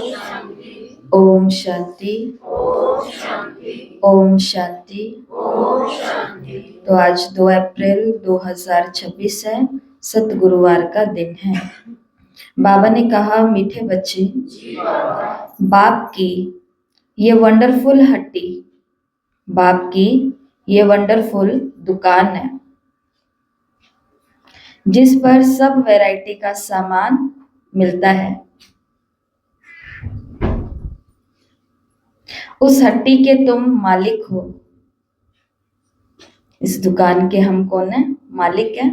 ओम शांति। ओम शांति। तो आज 2 अप्रैल 2026 है, सतगुरुवार का दिन है। बाबा ने कहा, मीठे बच्चे, बाप की ये वंडरफुल हट्टी, बाप की ये वंडरफुल दुकान है, जिस पर सब वैरायटी का सामान मिलता है। उस हट्टी के तुम मालिक हो। इस दुकान के हम कौन है? मालिक है।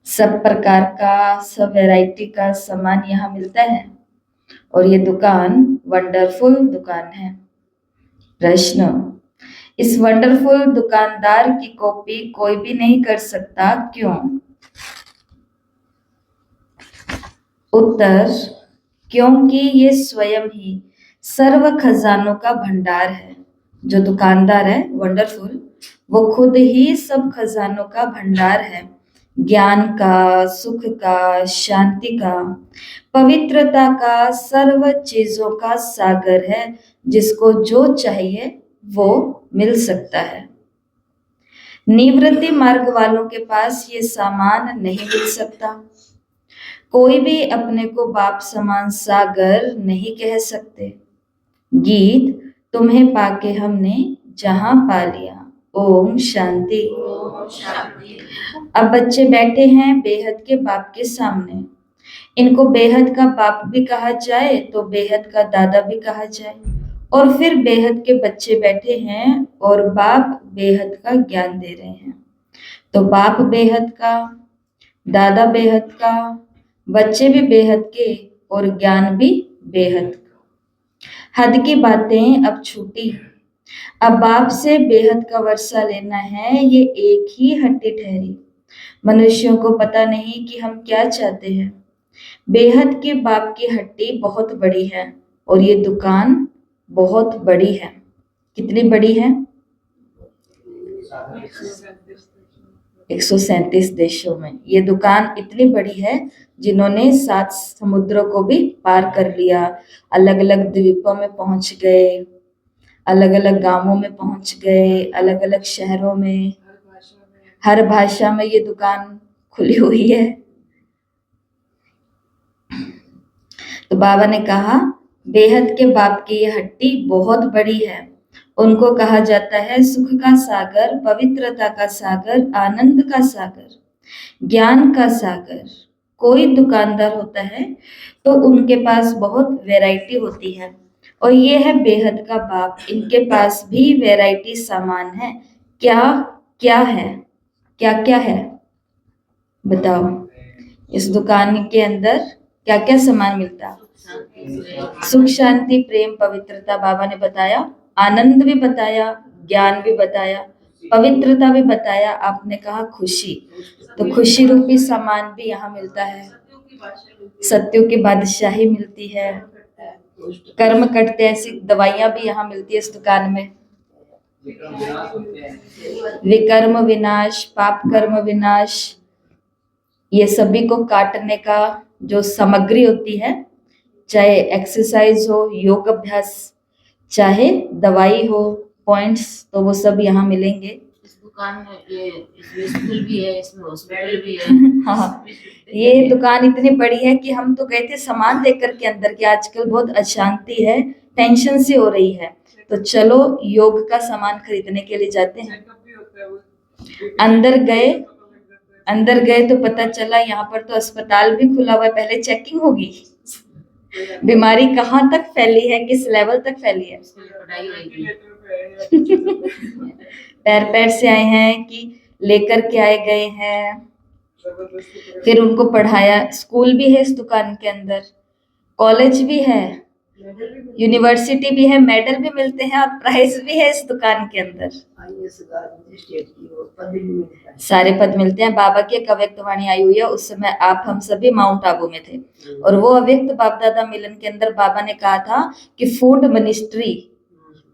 सब प्रकार का, सब वैरायटी का सामान यहाँ मिलता है और ये दुकान वंडरफुल दुकान है। प्रश्न, इस वंडरफुल दुकानदार की कॉपी कोई भी नहीं कर सकता, क्यों? उत्तर, क्योंकि ये स्वयं ही सर्व खजानों का भंडार है। जो दुकानदार है वंडरफुल, वो खुद ही सब खजानों का भंडार है। ज्ञान का, सुख का, शांति का, पवित्रता का, सर्व चीजों का सागर है। जिसको जो चाहिए वो मिल सकता है। निवृत्ति मार्ग वालों के पास ये सामान नहीं मिल सकता। कोई भी अपने को बाप समान सागर नहीं कह सकते। गीत, तुम्हें पाके हमने जहां पा लिया। ओम शांति। अब बच्चे बैठे हैं बेहद के बाप के सामने। इनको बेहद का बाप भी कहा जाए तो बेहद का दादा भी कहा जाए, और फिर बेहद के बच्चे बैठे हैं और बाप बेहद का ज्ञान दे रहे हैं। तो बाप बेहद का, दादा बेहद का, बच्चे भी बेहद के और ज्ञान भी बेहद का। हद की बातें अब छूटी। अब बाप से बेहद का वर्षा लेना है, ये एक ही हट्टी ठहरी। मनुष्यों को पता नहीं कि हम क्या चाहते हैं। बेहद के बाप की हट्टी बहुत बड़ी है और ये दुकान बहुत बड़ी है। कितनी बड़ी है? 137 देशों में ये दुकान इतनी बड़ी है, जिन्होंने 7 समुद्रों को भी पार कर लिया, अलग अलग द्वीपों में पहुंच गए, अलग अलग गांवों में पहुंच गए, अलग अलग शहरों में, हर भाषा में ये दुकान खुली हुई है। तो बाबा ने कहा, बेहद के बाप की ये हट्टी बहुत बड़ी है। उनको कहा जाता है सुख का सागर, पवित्रता का सागर, आनंद का सागर, ज्ञान का सागर। कोई दुकानदार होता है तो उनके पास बहुत वैरायटी होती है, और ये है बेहद का बाप। इनके पास भी वैरायटी सामान है। क्या क्या है? क्या क्या है बताओ? इस दुकान के अंदर क्या क्या सामान मिलता है? सुख, शांति, प्रेम, पवित्रता बाबा ने बताया, आनंद भी बताया, ज्ञान भी बताया, पवित्रता भी बताया। आपने कहा खुशी, तो खुशी रूपी सामान भी यहाँ मिलता है। सत्यों की बादशाही मिलती है, कर्म कटते ऐसी दवाइयां भी यहाँ मिलती है इस दुकान में। विकर्म विनाश, पाप कर्म विनाश, ये सभी को काटने का जो सामग्री होती है, चाहे एक्सरसाइज हो, योग अभ्यास, चाहे दवाई हो, पॉइंट्स, तो वो सब यहाँ मिलेंगे। इस दुकान में ये इसमें स्कूल भी है, इसमें हॉस्पिटल भी है। हाँ, ये दुकान इतनी बड़ी है कि हम तो गए थे सामान लेकर के अंदर, कि आजकल बहुत अशांति है, टेंशन सी हो रही है, तो चलो योग का सामान खरीदने के लिए जाते हैं। अंदर गए तो पता चला यहाँ पर तो अस्पताल भी खुला हुआ है, पहले चेकिंग होगी, बीमारी कहाँ तक फैली है, किस लेवल तक फैली है। पैर पैर से आए हैं कि लेकर के आए गए हैं, फिर उनको पढ़ाया। स्कूल भी है इस दुकान के अंदर, कॉलेज भी है, यूनिवर्सिटी भी है, मेडल भी मिलते हैं और प्राइज भी है इस दुकान के अंदर। सारे पद मिलते हैं। बाबा की एक अव्यक्त वाणी आई हुई है, उस समय आप हम सभी माउंट आबू में थे, और वो अव्यक्त बाप दादा मिलन के अंदर बाबा ने कहा था कि फूड मिनिस्ट्री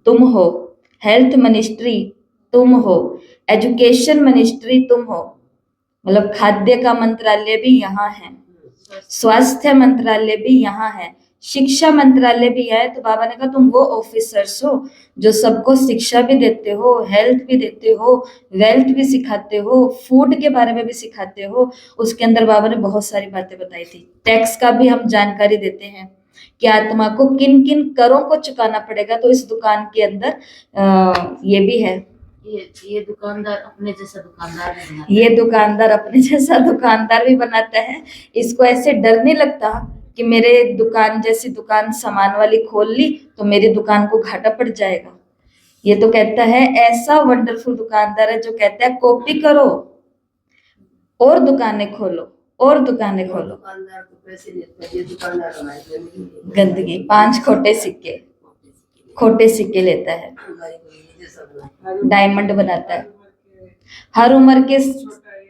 तुम हो, हेल्थ मिनिस्ट्री तुम हो, एजुकेशन मिनिस्ट्री तुम हो, मतलब खाद्य का मंत्रालय भी यहाँ है, स्वास्थ्य मंत्रालय भी यहाँ है, शिक्षा मंत्रालय भी है। तो बाबा ने कहा तुम वो ऑफिसर्स हो जो सबको शिक्षा भी देते हो, हेल्थ भी देते हो, वेल्थ भी सिखाते हो, फूड के बारे में भी सिखाते हो। उसके अंदर बाबा ने बहुत सारी बातें बताई थी। टैक्स का भी हम जानकारी देते हैं कि आत्मा को किन किन करों को चुकाना पड़ेगा। तो इस दुकान के अंदर ये भी है। ये दुकानदार अपने जैसा दुकानदार भी बनाता ये दुकानदार अपने जैसा दुकानदार भी बनाता है। इसको ऐसे डर नहीं लगता कि मेरे दुकान जैसी दुकान सामान वाली खोल ली तो मेरी दुकान को घाटा पड़ जाएगा। ये तो कहता है, ऐसा वंडरफुल दुकानदार है जो कहता है कॉपी करो और दुकानें खोलो और दुकानें खोलो। दुकानदार को पैसे लेता है, ये दुकानदार हमारी गंदगी 5 खोटे सिक्के लेता है, डायमंड बनाता है। हर उम्र के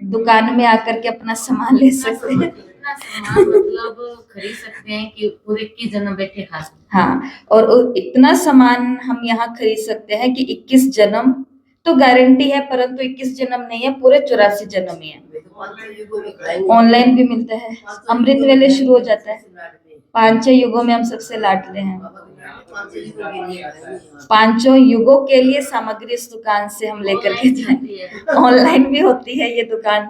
दुकान में आकर के अपना सामान ले सकते हैं। इतना सामान मतलब खरीद सकते हैं कि पूरे 21 जन्म बैठे खा सकते हैं। हाँ, और इतना सामान हम यहाँ खरीद सकते हैं कि 21 जन्म तो गारंटी है, परंतु 21 जन्म नहीं है, पूरे 84 जन्म ही है। ऑनलाइन भी मिलता है। अमृत वेले शुरू हो जाता है। 5 युगों में हम सबसे लाडले हैं। 5 युगों के लिए सामग्री इस दुकान से हम लेकर के जाएंगे। ऑनलाइन भी होती है ये दुकान।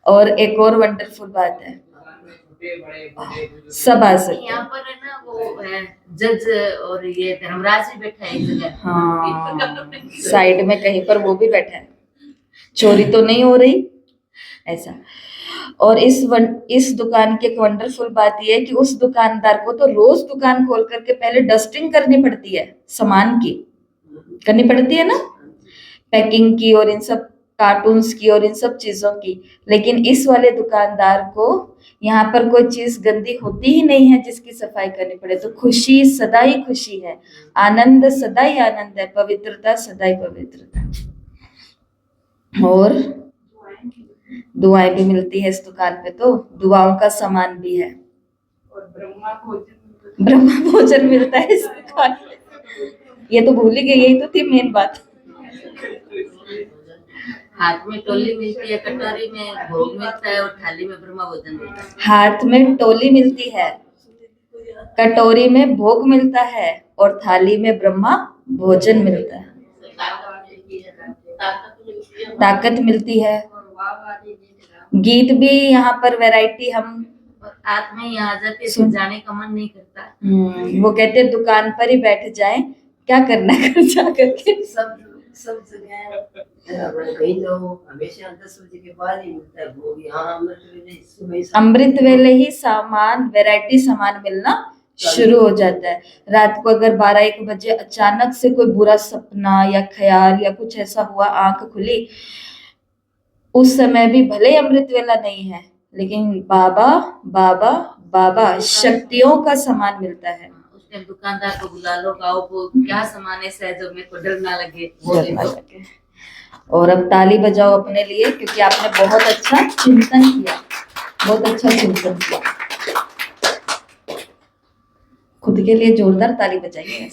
और एक और वंडरफुल बात है, सब आ सकते यहाँ हैं। पर है ना वो है, जज और ये धर्मराज भी बैठा है एक जगह। हाँ, साइड में कहीं पर वो भी बैठा है। चोरी तो नहीं हो रही ऐसा। और इस दुकान की एक वंडरफुल बात यह है कि उस दुकानदार को तो रोज दुकान खोल करके पहले डस्टिंग करनी पड़ती है, सामान की करनी पड़ती है ना, पैकिंग की और इन सब कार्टून्स की और इन सब चीजों की। लेकिन इस वाले दुकानदार को यहाँ पर कोई चीज गंदी होती ही नहीं है जिसकी सफाई करनी पड़े। तो खुशी सदा ही खुशी है, आनंद सदा ही आनंद है, पवित्रता सदा ही पवित्रता। और दुआएं भी मिलती है इस दुकान पे, तो दुआओं का सामान भी है। और ब्रह्मा भोजन मिलता है इस दुकान पे। ये तो भूल ही गई, यही तो थी मेन बात। हाथ में टोली मिलती है, कटोरी में भोग मिलता है और थाली में ब्रह्मा भोजन मिलता है। हाथ में टोली मिलती है, कटोरी में भोग मिलता है और थाली में ब्रह्मा भोजन मिलता है। ताकत मिलती है। गीत भी यहाँ पर वैरायटी हम आत्मा ही आ जाते सुन जाने का मन नहीं करता। वो कहते हैं दुकान पर ही बैठ जाएं, क्या करना है घर जा करके। सब जगह कहीं जाओ हमेशा 10 बजे के बाद ही मिलता है भोग। यहाँ अमृत वेले ही सामान वैरायटी सामान मिलना शुरू हो जाता है। रात को अगर 12-1 बजे अचानक से कोई बुरा सपना या ख्याल या कुछ ऐसा हुआ, आंख खुली, उस समय भी भले ही अमृत वेला नहीं है, लेकिन बाबा बाबा बाबा शक्तियों का सामान मिलता है। उस टाइम दुकानदार को बुला लो, गाओ को क्या सामान ऐसा है जो मेरे को डर ना लगे, वो दे दो। और अब ताली बजाओ अपने लिए, क्योंकि आपने बहुत अच्छा चिंतन किया, बहुत अच्छा चिंतन किया। खुद के लिए जोरदार ताली बजाइए।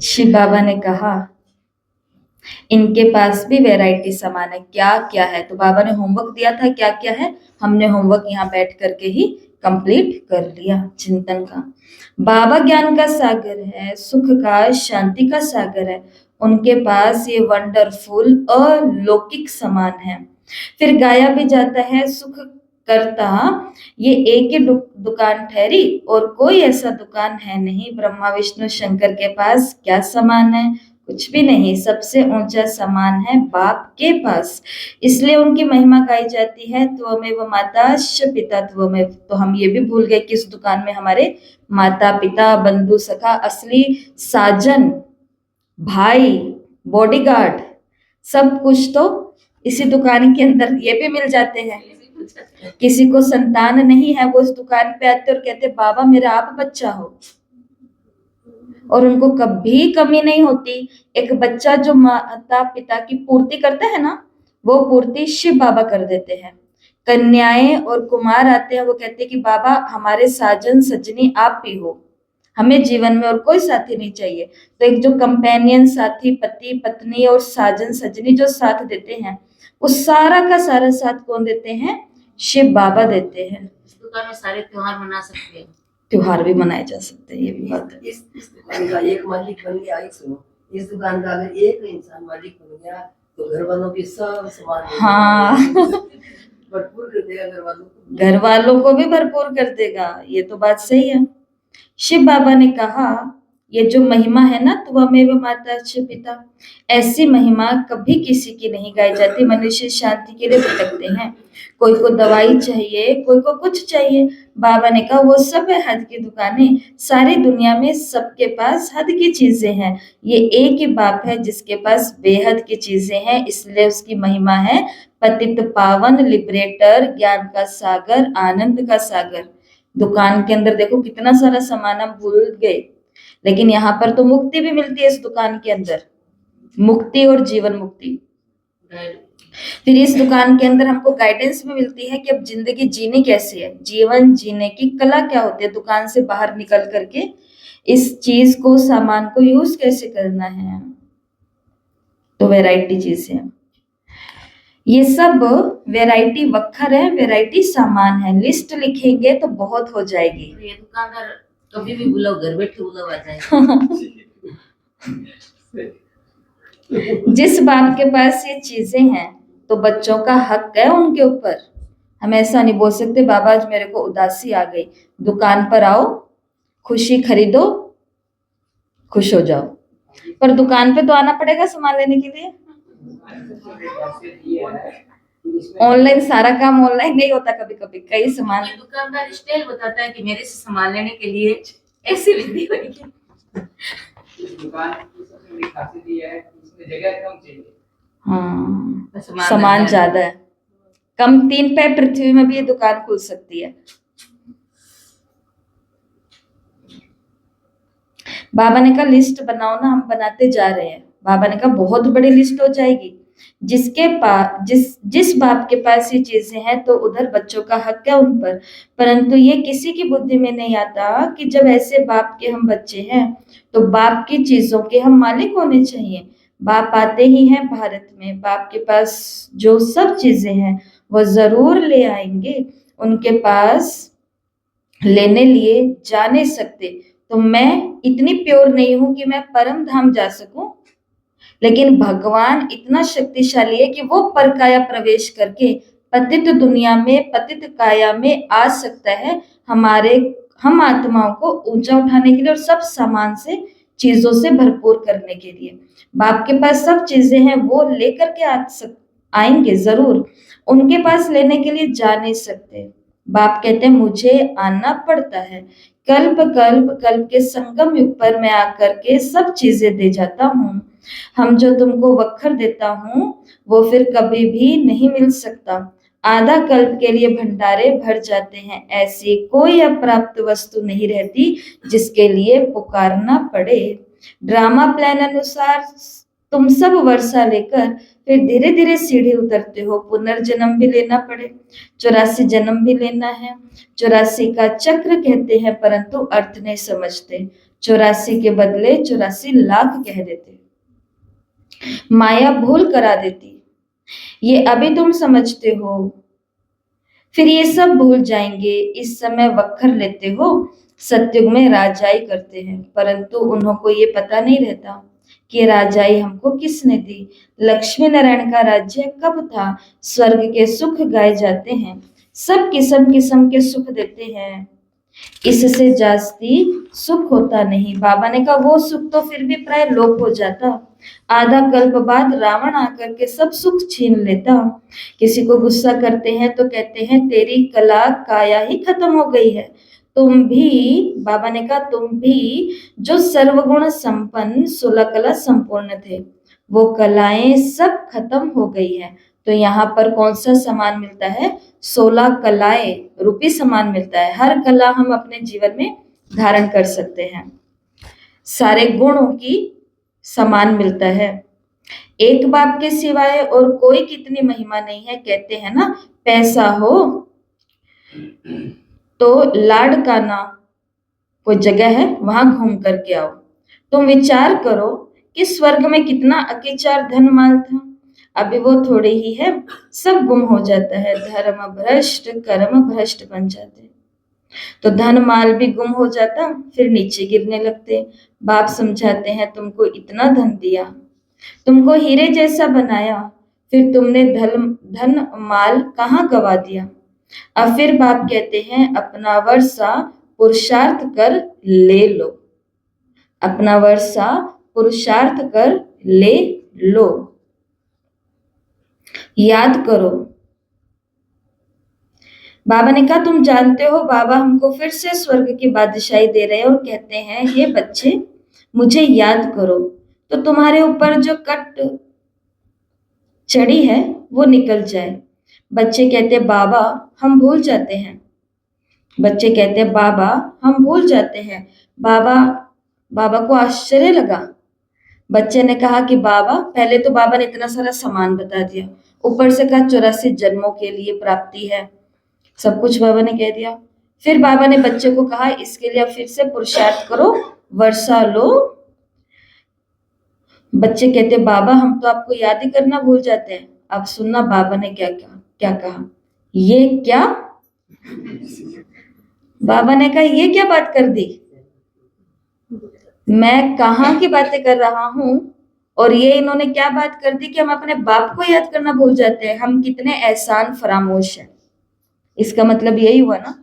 शिव बाबा ने कहा इनके पास भी वैरायटी सामान है, क्या क्या है। तो बाबा ने होमवर्क दिया था, क्या क्या है, हमने होमवर्क यहाँ बैठ करके ही कंप्लीट कर लिया चिंतन का। बाबा ज्ञान का सागर है, सुख का, शांति का सागर है। उनके पास ये वंडरफुल अलौकिक सामान है। फिर गाया भी जाता है, सुख करता ये एक ही दुकान ठहरी और कोई ऐसा दुकान है नहीं। ब्रह्मा विष्णु शंकर के पास क्या सामान है, कुछ भी नहीं। सबसे ऊंचा सामान है बाप के पास, इसलिए उनकी महिमा गाई जाती है। त्वमेव माता च पिता त्वमेव। तो हम ये भी भूल गए कि इस दुकान में हमारे माता पिता बंधु सखा असली साजन भाई बॉडीगार्ड सब कुछ तो इसी दुकान के अंदर ये भी मिल जाते हैं। किसी को संतान नहीं है, वो इस दुकान पे आते और कहते बाबा मेरा आप बच्चा हो, और उनको कभी कमी नहीं होती। एक बच्चा जो माता पिता की पूर्ति करता है ना, वो पूर्ति शिव बाबा कर देते हैं। कन्याएं और कुमार आते हैं, वो कहते हैं कि बाबा हमारे साजन सजनी आप ही हो, हमें जीवन में और कोई साथी नहीं चाहिए। तो एक जो कंपेनियन साथी, पति पत्नी और साजन सजनी जो साथ देते हैं, वो सारा का सारा साथ कौन देते हैं, शिव बाबा देते हैं। इस दुकान में सारे त्योहार मना सकते हैं। त्योहार भी मनाए जा सकते हैं, ये भी बात है। इस दुकान का एक मालिक बन गया, एक सुनो, इस दुकान का अगर एक इंसान मालिक बन गया तो घर वालों की सब सामान हाँ। भरपूर कर देगा घर वालों को। घर वालों को भी भरपूर कर देगा, ये तो बात सही है। शिव बाबा ने कहा, ये जो महिमा है ना, त्वमेव माता च पिता, ऐसी महिमा कभी किसी की नहीं गाई जाती। मनुष्य शांति के लिए भटकते हैं, कोई को दवाई चाहिए, कोई को कुछ चाहिए। बाबा ने कहा वो सब है हद की दुकानें, सारी दुनिया में सबके पास हद की चीजें हैं। ये एक ही बाप है जिसके पास बेहद की चीजें हैं, इसलिए उसकी महिमा है पतित पावन, लिबरेटर, ज्ञान का सागर, आनंद का सागर। दुकान के अंदर देखो कितना सारा सामान हम भूल गए, लेकिन यहाँ पर तो मुक्ति भी मिलती है इस दुकान के अंदर, मुक्ति और जीवन मुक्ति। फिर इस दुकान के अंदर हमको गाइडेंस भी मिलती है कि अब जिंदगी जीनी कैसे है, जीवन जीने की कला क्या होती है, दुकान से बाहर निकल करके इस चीज को, सामान को यूज कैसे करना है। तो वैरायटी चीजें हैं, ये सब वैरायटी वक्खर है, वैरायटी सामान है। लिस्ट लिखेंगे तो बहुत हो जाएगी। तो ये दुकानदार कभी भी बुलाओ, घर बैठे बुलाओ आ जाएगा। जिस बाप के पास ये चीजें हैं तो बच्चों का हक है उनके ऊपर। हम ऐसा नहीं बोल सकते बाबा आज मेरे को उदासी आ गई, दुकान पर आओ, खुशी खरीदो, खुश हो जाओ। पर दुकान पे तो आना पड़ेगा सामान लेने के लिए। ऑनलाइन सारा काम ऑनलाइन नहीं होता, कभी कभी कई सामान। ये दुकानदार स्टाइल बताता है कि मेरे से सामान लेने के लिए ऐसी विधि होगी। इस दुकान की सबसे बड़ी खासियत ये है कि इसमें जगह कम चाहिए। हाँ, सामान सामान ज्यादा है। कम 3 पैर पृथ्वी में भी ये दुकान खुल सकती है। बाबा ने कहा लिस्ट बनाओ ना, हम बनाते जा रहे हैं। बाबा ने कहा बहुत बड़ी लिस्ट हो जाएगी। जिसके पास जिस बाप के पास ये चीजें हैं तो उधर बच्चों का हक है उन पर, परंतु ये किसी की बुद्धि में नहीं आता कि जब ऐसे बाप के हम बच्चे हैं तो बाप की चीजों के हम मालिक होने चाहिए। बाप आते ही हैं भारत में, बाप के पास जो सब चीजें हैं वो जरूर ले आएंगे। उनके पास लेने लिए जा नहीं सकते। तो मैं इतनी प्योर नहीं हूं कि मैं परम धाम जा सकूं, लेकिन भगवान इतना शक्तिशाली है कि वो परकाया प्रवेश करके पतित दुनिया में, पतित काया में आ सकता है, हम आत्माओं को ऊंचा उठाने के लिए और सब सामान से, चीजों से भरपूर करने के लिए। बाप के पास सब चीजें हैं, वो लेकर के आएंगे जरूर। उनके पास लेने के लिए जा नहीं सकते। बाप कहते हैं मुझे आना पड़ता है, कल्प कल्प कल्प के संगम युग पर मैं आकर के सब चीजें दे जाता हूँ। हम जो तुमको वक्खर देता हूँ वो फिर कभी भी नहीं मिल सकता। आधा कल्प के लिए भंडारे भर जाते हैं, ऐसी कोई अप्राप्त वस्तु नहीं रहती जिसके लिए पुकारना पड़े। ड्रामा प्लान अनुसार तुम सब वर्षा लेकर फिर धीरे धीरे सीढ़ी उतरते हो, पुनर्जन्म भी लेना पड़े, 84 जन्म भी लेना है। 84 का चक्र कहते हैं परंतु अर्थ नहीं समझते। 84 के बदले 84 लाख कह देते। माया भूल करा देती। ये अभी तुम समझते हो, फिर ये सब भूल जाएंगे। इस समय वक्खर लेते हो, सतयुग में राजाई करते हैं, परंतु उन्हों को ये पता नहीं रहता कि राजाई हमको किसने दी। लक्ष्मी नारायण का राज्य कब था? स्वर्ग के सुख गाए जाते हैं, सब किस्म किस्म के सुख देते हैं, इससे जास्ती सुख होता नहीं। बाबा ने कहा वो सुख तो फिर भी प्राय लोप हो जाता। आधा कल्प बाद रावण आकर के सब सुख छीन लेता। किसी को गुस्सा करते हैं तो कहते हैं तेरी कला काया ही खत्म हो गई है। तुम भी, बाबा ने कहा तुम भी जो सर्वगुण संपन्न 16 कला संपूर्ण थे, वो कलाएं सब खत्म हो गई है। तो यहाँ पर कौन सा सामान मिलता है? 16 कलाएं रूपी सामान मिलता है। हर कला हम अपने जीवन में धारण कर सकते हैं, सारे गुणों की सामान मिलता है। एक बाप के सिवाय और कोई कितनी महिमा नहीं है। कहते हैं ना पैसा हो तो लाड़काना कोई जगह है वहां घूम करके आओ। तुम विचार करो कि स्वर्ग में कितना अकिचार धन माल था। अभी वो थोड़े ही है, सब गुम हो जाता है, धर्म भ्रष्ट कर्म भ्रष्ट बन जाते। तो धन माल भी गुम हो जाता, फिर नीचे गिरने लगते। बाप समझाते हैं तुमको इतना धन दिया, तुमको हीरे जैसा बनाया, फिर तुमने धन माल कहाँ गवा दिया। अब फिर बाप कहते हैं अपना वर्षा पुरुषार्थ कर ले लो, अपना वर्षा पुरुषार्थ कर ले लो, याद करो। बाबा ने कहा तुम जानते हो बाबा हमको फिर से स्वर्ग की बादशाही दे रहे हैं और कहते हैं हे बच्चे मुझे याद करो, तो तुम्हारे ऊपर जो कट चढ़ी है वो निकल जाए। बच्चे कहते बाबा हम भूल जाते हैं, बच्चे कहते बाबा हम भूल जाते हैं। बाबा को आश्चर्य लगा। बच्चे ने कहा कि बाबा, पहले तो बाबा ने इतना सारा सामान बता दिया, ऊपर से कहा 84 जन्मों के लिए प्राप्ति है, सब कुछ बाबा ने कह दिया। फिर बाबा ने बच्चे को कहा इसके लिए फिर से पुरुषार्थ करो, वर्षा लो। बच्चे कहते बाबा हम तो आपको याद ही करना भूल जाते हैं। अब सुनना बाबा ने क्या कहा। ये क्या? बाबा ने कहा ये क्या बात कर दी, मैं कहाँ की बातें कर रहा हूँ और ये इन्होंने क्या बात कर दी कि हम अपने बाप को याद करना भूल जाते हैं। हम कितने एहसान फरामोश हैं। इसका मतलब यही हुआ ना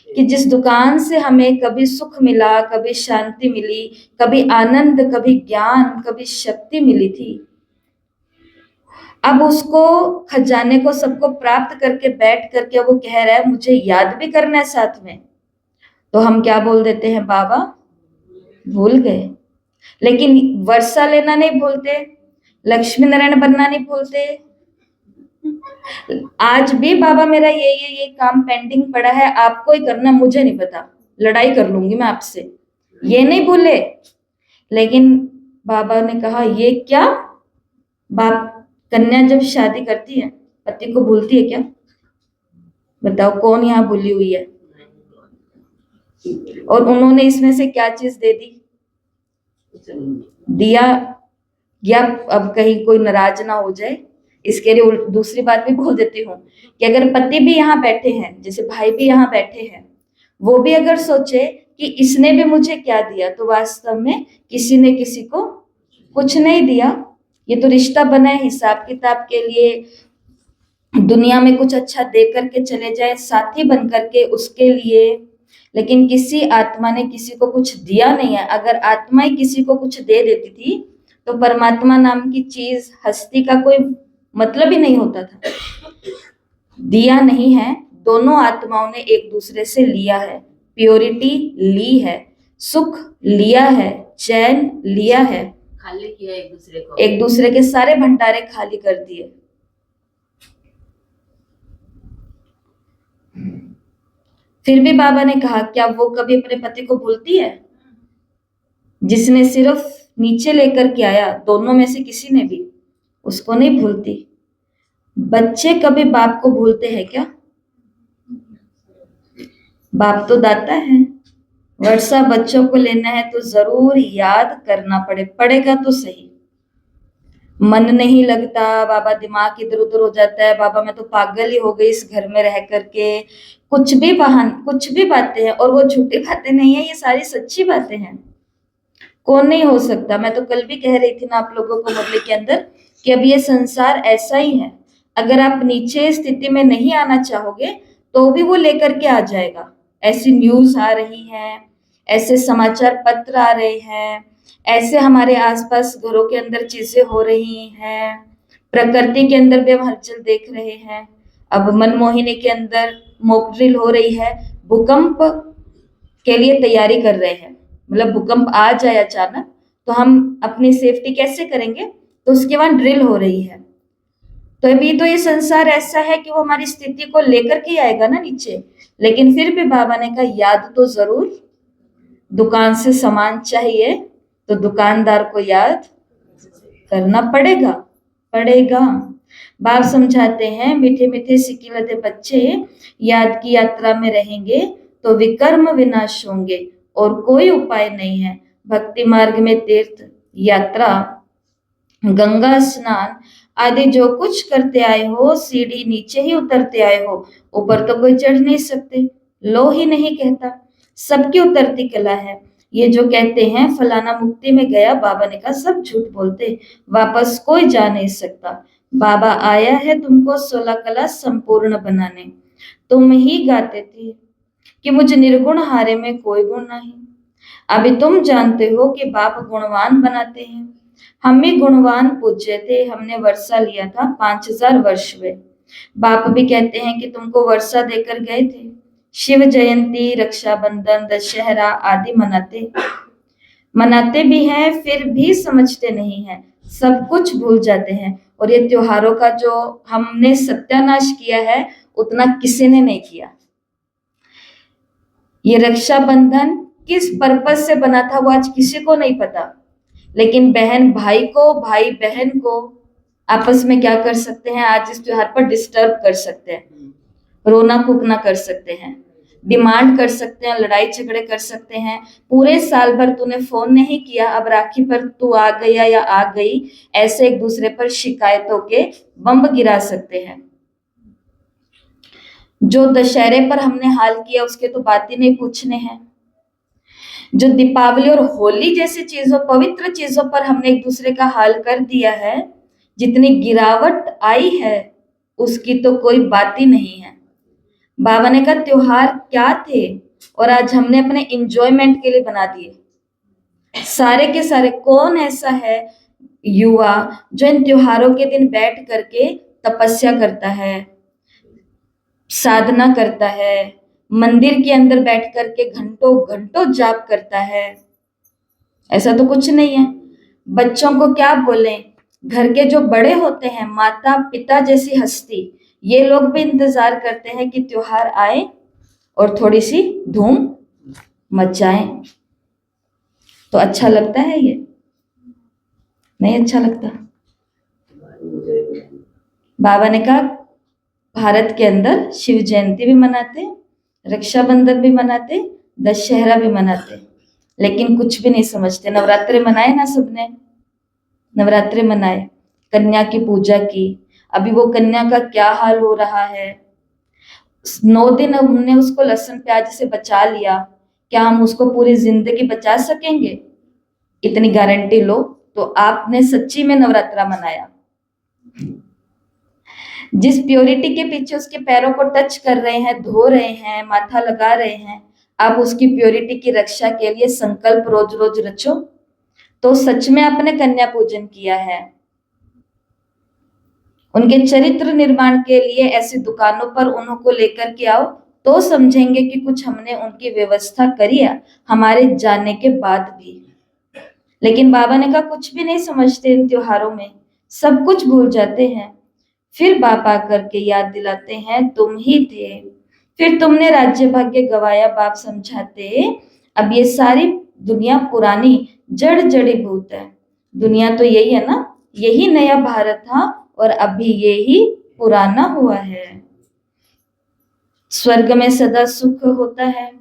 कि जिस दुकान से हमें कभी सुख मिला, कभी शांति मिली, कभी आनंद, कभी ज्ञान, कभी शक्ति मिली थी, अब उसको खजाने को सबको प्राप्त करके बैठ करके वो कह रहा है मुझे याद भी करना है साथ में, तो हम क्या बोल देते हैं बाबा भूल गए। लेकिन वर्षा लेना नहीं भूलते, लक्ष्मी नारायण बनना नहीं भूलते। आज भी बाबा मेरा ये काम पेंडिंग पड़ा है, आपको ही करना, मुझे नहीं पता, लड़ाई कर लूंगी मैं आपसे, ये नहीं भूले। लेकिन बाबा ने कहा ये क्या? बाप कन्या जब शादी करती है पति को भूलती है क्या? बताओ कौन यहाँ भूली हुई है? और उन्होंने इसमें से क्या चीज दे दी? दिया। या अब कहीं कोई नाराज ना हो जाए इसके लिए दूसरी बात भी बोल देती हूँ कि अगर पति भी यहाँ बैठे हैं, जैसे भाई भी यहाँ बैठे हैं, वो भी अगर सोचे कि इसने भी मुझे क्या दिया, तो वास्तव में किसी ने किसी को कुछ नहीं दिया। ये तो रिश्ता बना है हिसाब किताब के लिए, दुनिया में कुछ अच्छा दे करके चले जाए, साथी बन करके उसके लिए। लेकिन किसी आत्मा ने किसी को कुछ दिया नहीं है। अगर आत्मा ही किसी को कुछ दे देती थी तो परमात्मा नाम की चीज, हस्ती का कोई मतलब ही नहीं होता था। दिया नहीं है, दोनों आत्माओं ने एक दूसरे से लिया है, प्योरिटी ली है, सुख लिया है, चैन लिया है, खाली किया एक दूसरे को, एक दूसरे के सारे भंडारे खाली कर दिए। फिर भी बाबा ने कहा क्या वो कभी अपने पति को भूलती है? जिसने सिर्फ नीचे लेकर के आया, दोनों में से किसी ने भी उसको नहीं भूलती। बच्चे कभी बाप को भूलते हैं क्या? बाप तो दाता है। वर्षा बच्चों को लेना है तो जरूर याद करना पड़ेगा तो सही। मन नहीं लगता, बाबा दिमाग इधर उधर हो जाता है, बाबा मैं तो पागल ही हो गई इस घर में रह करके, कुछ भी बातें हैं। और वो झूठी बातें नहीं है, ये सारी सच्ची बातें हैं। कौन नहीं हो सकता? मैं तो कल भी कह रही थी ना आप लोगों को मुरली के अंदर कि अब ये संसार ऐसा ही है। अगर आप नीचे स्थिति में नहीं आना चाहोगे तो भी वो लेकर के आ जाएगा। ऐसी न्यूज आ रही हैं, ऐसे समाचार पत्र आ रहे हैं, ऐसे हमारे आसपास घरों के अंदर चीजें हो रही हैं, प्रकृति के अंदर भी हम हलचल देख रहे हैं। अब मनमोहिनी के अंदर मॉक ड्रिल हो रही है, भूकंप के लिए तैयारी कर रहे हैं। मतलब भूकंप आ जाए अचानक तो हम अपनी सेफ्टी कैसे करेंगे, तो उसके बाद ड्रिल हो रही है। तो अभी तो ये संसार ऐसा है कि वो हमारी स्थिति को लेकर के आएगा ना नीचे। लेकिन फिर भी बाबा ने कहा याद तो जरूर, दुकान से सामान चाहिए तो दुकानदार को याद करना पड़ेगा। बाप समझाते हैं मीठे मीठे सिकिलते बच्चे, याद की यात्रा में रहेंगे तो विकर्म विनाश होंगे और कोई उपाय नहीं है। भक्ति मार्ग में तीर्थ यात्रा गंगा स्नान आदि जो कुछ करते आए हो, सीढ़ी नीचे ही उतरते आए हो, ऊपर तो कोई चढ़ नहीं सकते। लो ही नहीं कहता, सबकी उतरती कला है। ये जो कहते हैं फलाना मुक्ति में गया, बाबा ने कहा सब झूठ बोलते, वापस कोई जा नहीं सकता। बाबा आया है तुमको 16 कला संपूर्ण बनाने। तुम ही गाते थे कि मुझ निर्गुण हारे में कोई गुण नहीं। अभी तुम जानते हो कि बाप गुणवान बनाते हैं। हम भी गुणवान पूज्य थे, हमने वर्षा लिया था 5000 वर्ष हुए। बाप भी कहते हैं कि तुमको वर्षा देकर गए थे। शिव जयंती, रक्षाबंधन, दशहरा आदि मनाते भी हैं, फिर भी समझते नहीं हैं, सब कुछ भूल जाते हैं। और ये त्योहारों का जो हमने सत्यानाश किया है, उतना किसी ने नहीं किया। ये रक्षाबंधन किस पर्पज से बना था वो आज किसी को नहीं पता, लेकिन बहन भाई को, भाई बहन को आपस में क्या कर सकते हैं, आज इस त्योहार पर डिस्टर्ब कर सकते हैं, रोना कूकना कर सकते हैं, डिमांड कर सकते हैं, लड़ाई झगड़े कर सकते हैं। पूरे साल भर तूने फोन नहीं किया, अब राखी पर तू आ गया या आ गई, ऐसे एक दूसरे पर शिकायतों के बम गिरा सकते हैं। जो दशहरे पर हमने हाल किया उसके तो बात ही नहीं पूछने हैं। जो दीपावली और होली जैसी चीजों, पवित्र चीजों पर हमने एक दूसरे का हाल कर दिया है, जितनी गिरावट आई है उसकी तो कोई बात ही नहीं है। बाबा ने कहा त्योहार क्या थे, और आज हमने अपने इंजॉयमेंट के लिए बना दिए। सारे के सारे कौन ऐसा है युवा जो इन त्योहारों के दिन बैठ करके तपस्या करता है, साधना करता है, मंदिर के अंदर बैठ करके घंटों घंटों जाप करता है? ऐसा तो कुछ नहीं है। बच्चों को क्या बोलें, घर के जो बड़े होते हैं, माता पिता जैसी हस्ती, ये लोग भी इंतजार करते हैं कि त्योहार आए और थोड़ी सी धूम मचाएं। तो अच्छा लगता है ये? नहीं अच्छा लगता। बाबा ने कहा भारत के अंदर शिव जयंती भी मनाते, रक्षाबंधन भी मनाते, दशहरा भी मनाते, लेकिन कुछ भी नहीं समझते। नवरात्रे मनाए ना सबने, नवरात्रे मनाए, कन्या की पूजा की। अभी वो कन्या का क्या हाल हो रहा है। 9 दिन हमने उसको लहसुन प्याज से बचा लिया, क्या हम उसको पूरी जिंदगी बचा सकेंगे? इतनी गारंटी लो तो आपने सच्ची में नवरात्रा मनाया। जिस प्योरिटी के पीछे उसके पैरों को टच कर रहे हैं, धो रहे हैं, माथा लगा रहे हैं, आप उसकी प्योरिटी की रक्षा के लिए संकल्प रोज रोज रचो, तो सच में आपने कन्या पूजन किया है। उनके चरित्र निर्माण के लिए ऐसी दुकानों पर उनको लेकर के आओ, तो समझेंगे कि कुछ हमने उनकी व्यवस्था करी है हमारे जाने के बाद भी। लेकिन बाबा ने कहा कुछ भी नहीं समझते इन त्योहारों में, सब कुछ भूल जाते हैं। फिर बाप आकर के याद दिलाते हैं तुम ही थे, फिर तुमने राज्य भाग्य गवाया। बाप समझाते अब ये सारी दुनिया पुरानी जड़ जड़ी भूत है। दुनिया तो यही है ना, यही नया भारत था और अभी यही पुराना हुआ है। स्वर्ग में सदा सुख होता है,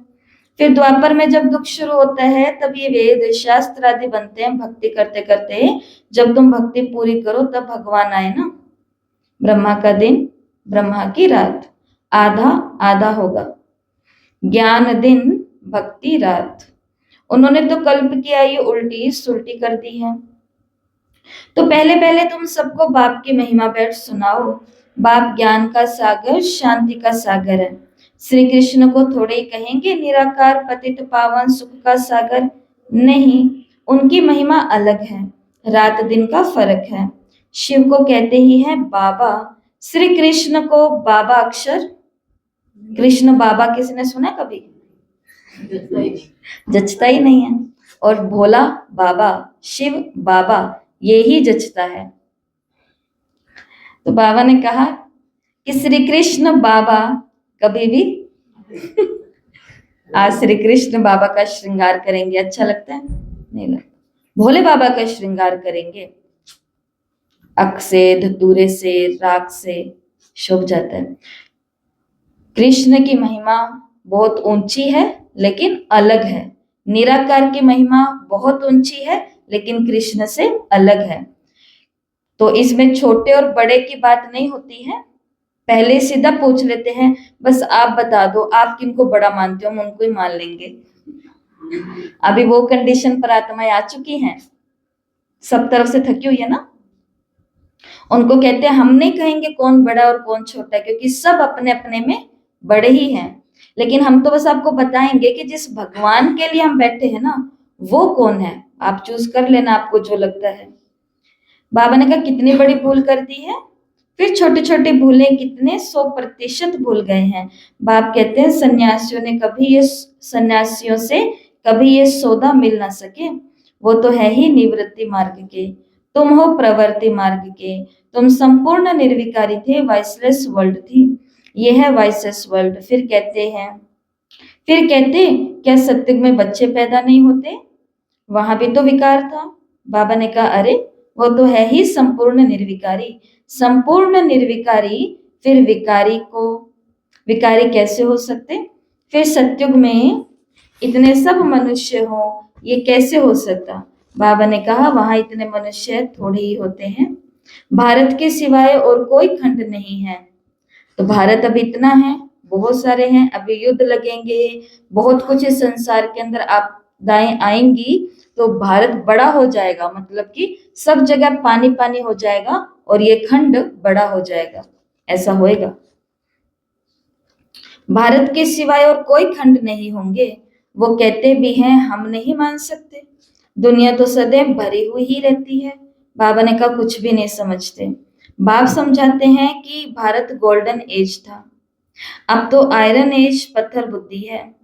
फिर द्वापर में जब दुख शुरू होता है तब ये वेद शास्त्र आदि बनते हैं। भक्ति करते करते जब तुम भक्ति पूरी करो तब भगवान आए ना। ब्रह्मा का दिन, ब्रह्मा की रात, आधा आधा होगा। ज्ञान दिन, भक्ति रात। उन्होंने तो कल्प की आई उल्टी सुल्टी कर दी है। तो पहले पहले तुम सबको बाप की महिमा बैठ सुनाओ। बाप ज्ञान का सागर, शांति का सागर है। श्री कृष्ण को थोड़े ही कहेंगे निराकार पतित पावन सुख का सागर? नहीं, उनकी महिमा अलग है, रात दिन का फर्क है। शिव को कहते ही हैं बाबा, श्री कृष्ण को बाबा अक्षर। कृष्ण बाबा किसने सुना कभी? जचता ही नहीं है। और भोला बाबा, शिव बाबा, ये ही जचता है। तो बाबा ने कहा कि श्री कृष्ण बाबा कभी भी आज श्री कृष्ण बाबा का श्रृंगार करेंगे, अच्छा लगता है? नहीं लगता। भोले बाबा का श्रृंगार करेंगे, अक से, धतूरे से, राख से शोभ जाता है। कृष्ण की महिमा बहुत ऊंची है लेकिन अलग है। निराकार की महिमा बहुत ऊंची है लेकिन कृष्ण से अलग है। तो इसमें छोटे और बड़े की बात नहीं होती है, पहले सीधा पूछ लेते हैं, बस आप बता दो आप किनको बड़ा मानते हो, हम उनको ही मान लेंगे। अभी वो कंडीशन पर आत्माएं आ चुकी हैं, सब तरफ से थकी हुई है ना। उनको कहते हैं हम नहीं कहेंगे कौन बड़ा और कौन छोटा, क्योंकि सब अपने अपने में बड़े ही हैं, लेकिन हम तो बस आपको बताएंगे कि जिस भगवान के लिए हम बैठे हैं ना, वो कौन है, आप चूज कर लेना आपको जो लगता है। बाबा ने कहा कितनी बड़ी भूल कर दी है, फिर छोटी छोटी भूलें कितने 100% भूल गए हैं। बाप कहते हैं सन्यासियों से कभी ये सौदा मिल ना सके, वो तो है ही निवृत्ति मार्ग के, तुम हो प्रवृत्ति मार्ग के, तुम संपूर्ण निर्विकारी थे, वाइसलेस वर्ल्ड थी, ये है वाइसलेस वर्ल्ड। फिर कहते क्या सत्युग में बच्चे पैदा नहीं होते, वहां भी तो विकार था। बाबा ने कहा अरे वो तो है ही संपूर्ण निर्विकारी, संपूर्ण निर्विकारी फिर विकारी कैसे हो सकते, फिर सत्युग में इतने सब मनुष्य हो, ये कैसे हो सकता। बाबा ने कहा वहां इतने मनुष्य थोड़े ही होते हैं, भारत के सिवाय और कोई खंड नहीं है। तो भारत अभी इतना है, बहुत सारे हैं, अभी युद्ध लगेंगे, बहुत कुछ इस संसार के अंदर आपदाएं आएंगी, तो भारत बड़ा हो जाएगा, मतलब कि सब जगह पानी पानी हो जाएगा और ये खंड बड़ा हो जाएगा, ऐसा होएगा। भारत के सिवाय और कोई खंड नहीं होंगे, वो कहते भी हैं हम नहीं मान सकते, दुनिया तो सदैव भरी हुई ही रहती है। बाबा ने कहा कुछ भी नहीं समझते। बाप समझाते हैं कि भारत गोल्डन एज था, अब तो आयरन एज पत्थर बुद्धि है।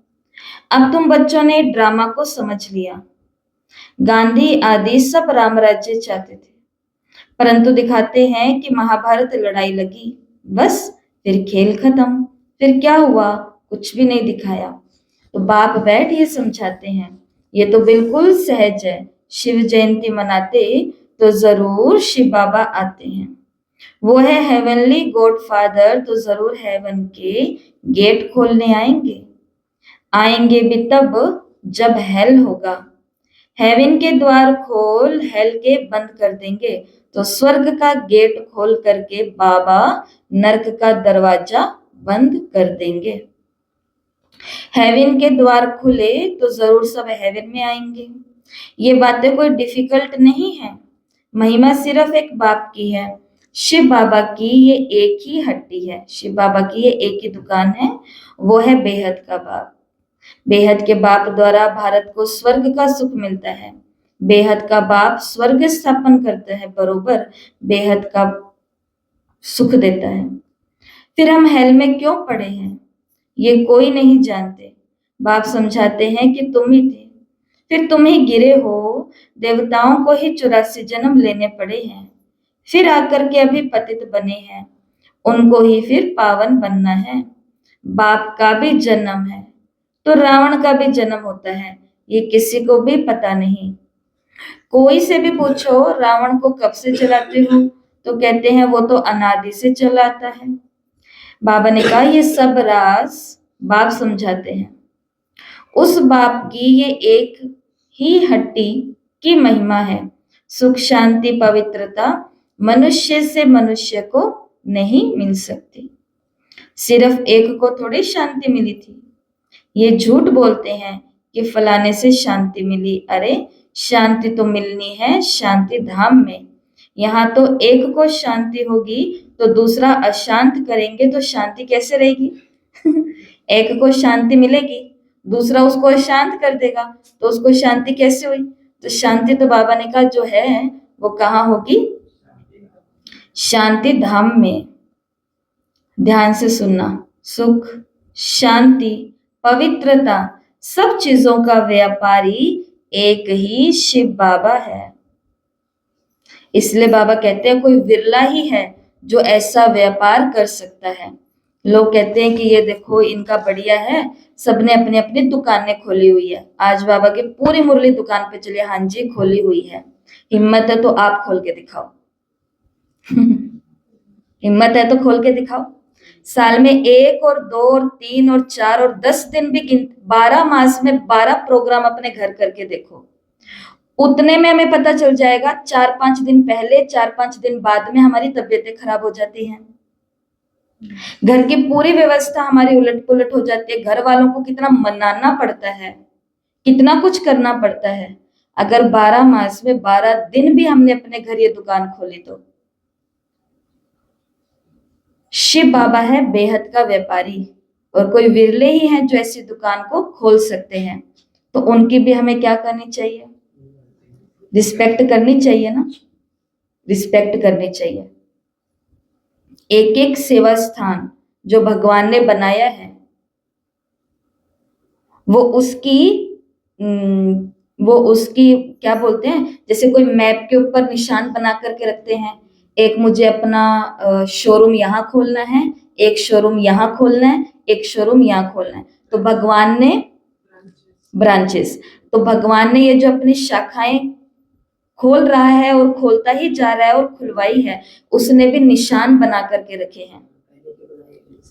अब तुम बच्चों ने ड्रामा को समझ लिया, गांधी आदि सब राम राज्य चाहते थे, परंतु दिखाते हैं कि महाभारत लड़ाई लगी, बस फिर खेल खत्म, फिर क्या हुआ, कुछ भी नहीं दिखाया। तो बाप बैठ ये समझाते हैं, ये तो बिल्कुल सहज है, शिव जयंती मनाते तो जरूर शिव बाबा आते हैं, वो है हेवनली गॉड फादर, तो जरूर हेवन के गेट खोलने आएंगे भी तब जब हेल होगा, हेवन के द्वार खोल हेल के बंद कर देंगे, तो स्वर्ग का गेट खोल करके बाबा नरक का दरवाजा बंद कर देंगे। हेवन के द्वार खुले तो जरूर सब हेवन में आएंगे। ये बातें कोई डिफिकल्ट नहीं है, महिमा सिर्फ एक बाप की है, शिव बाबा की ये एक ही हट्टी है, शिव बाबा की ये एक ही दुकान है, वो है बेहद का बाप। बेहद के बाप द्वारा भारत को स्वर्ग का सुख मिलता है, बेहद का बाप स्वर्ग स्थापन करता है, बरोबर बेहद का सुख देता है। फिर हम हेल में क्यों पड़े हैं, ये कोई नहीं जानते। बाप समझाते हैं कि तुम ही थे, फिर तुम ही गिरे हो, देवताओं को ही 84 जन्म लेने पड़े हैं, फिर आकर के अभी पतित बने हैं, उनको ही फिर पावन बनना है। बाप का भी जन्म है तो रावण का भी जन्म होता है, ये किसी को भी पता नहीं। कोई से भी पूछो रावण को कब से चलाते हो, तो कहते हैं वो तो अनादि से चलाता है। बाबा ने कहा ये सब राज बाप समझाते हैं, उस बाप की ये एक ही हट्टी की महिमा है, सुख शांति पवित्रता मनुष्य से मनुष्य को नहीं मिल सकती, सिर्फ एक को थोड़ी शांति मिली थी। ये झूठ बोलते हैं कि फलाने से शांति मिली, अरे शांति तो मिलनी है शांति धाम में, यहाँ तो एक को शांति होगी तो दूसरा अशांत करेंगे तो शांति कैसे रहेगी एक को शांति मिलेगी, दूसरा उसको अशांत कर देगा तो उसको शांति कैसे हुई। तो शांति तो बाबा ने कहा जो है वो कहाँ होगी, शांति धाम में। ध्यान से सुनना, सुख शांति पवित्रता सब चीजों का व्यापारी एक ही शिव बाबा है। इसलिए बाबा कहते हैं कोई विरला ही है जो ऐसा व्यापार कर सकता है। लोग कहते हैं कि ये देखो इनका बढ़िया है, सबने अपनी अपनी दुकानें खोली हुई है, आज बाबा की पूरी मुरली दुकान पे चलिए, हाँ जी खोली हुई है, हिम्मत है तो आप खोल के दिखाओ हिम्मत है तो खोल के दिखाओ। साल में 1 और 2 और 3 और 4 और 10 दिन भी 12 मास में 12 प्रोग्राम अपने घर करके देखो, उतने में हमें पता चल जाएगा 4-5 दिन पहले, 4-5 दिन बाद में हमारी तबीयतें खराब हो जाती हैं। घर की पूरी व्यवस्था हमारी उलट पुलट हो जाती है। घर वालों को कितना मनाना पड़ता है, कितना कुछ करना पड़ता है। अगर 12 मास में 12 दिन भी हमने अपने घर ये दुकान खोली तो। शिव बाबा है बेहद का व्यापारी, और कोई विरले ही हैं जो ऐसी दुकान को खोल सकते हैं। तो उनकी भी हमें क्या करनी चाहिए? रिस्पेक्ट करनी चाहिए ना, रिस्पेक्ट करनी चाहिए। एक एक सेवा स्थान जो भगवान ने बनाया है वो उसकी क्या बोलते हैं, जैसे कोई मैप के ऊपर निशान बना करके रखते हैं। एक मुझे अपना शोरूम यहाँ खोलना है, एक शोरूम यहाँ खोलना है, एक शोरूम यहाँ खोलना है। तो भगवान ने ब्रांचेस, तो भगवान ने ये जो अपनी शाखाएं खोल रहा है और खोलता ही जा रहा है और खुलवाई है, उसने भी निशान बना करके रखे हैं,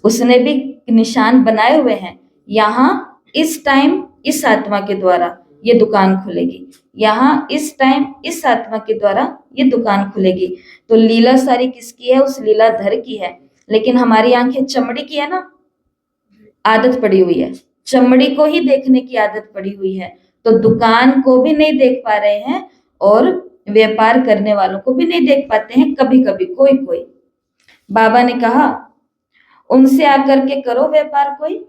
उसने भी निशान बनाए हुए हैं। यहाँ इस टाइम इस आत्मा के द्वारा ये दुकान खुलेगी, यहाँ इस टाइम इस आत्मा के द्वारा ये दुकान खुलेगी। तो लीला सारी किसकी है? उस लीलाधर की है। लेकिन हमारी आंखें चमड़ी की है ना, आदत पड़ी हुई है, चमड़ी को ही देखने की आदत पड़ी हुई है। तो दुकान को भी नहीं देख पा रहे हैं और व्यापार करने वालों को भी नहीं देख पाते हैं। कभी कभी कोई कोई, बाबा ने कहा उनसे आकर के करो व्यापार कोई,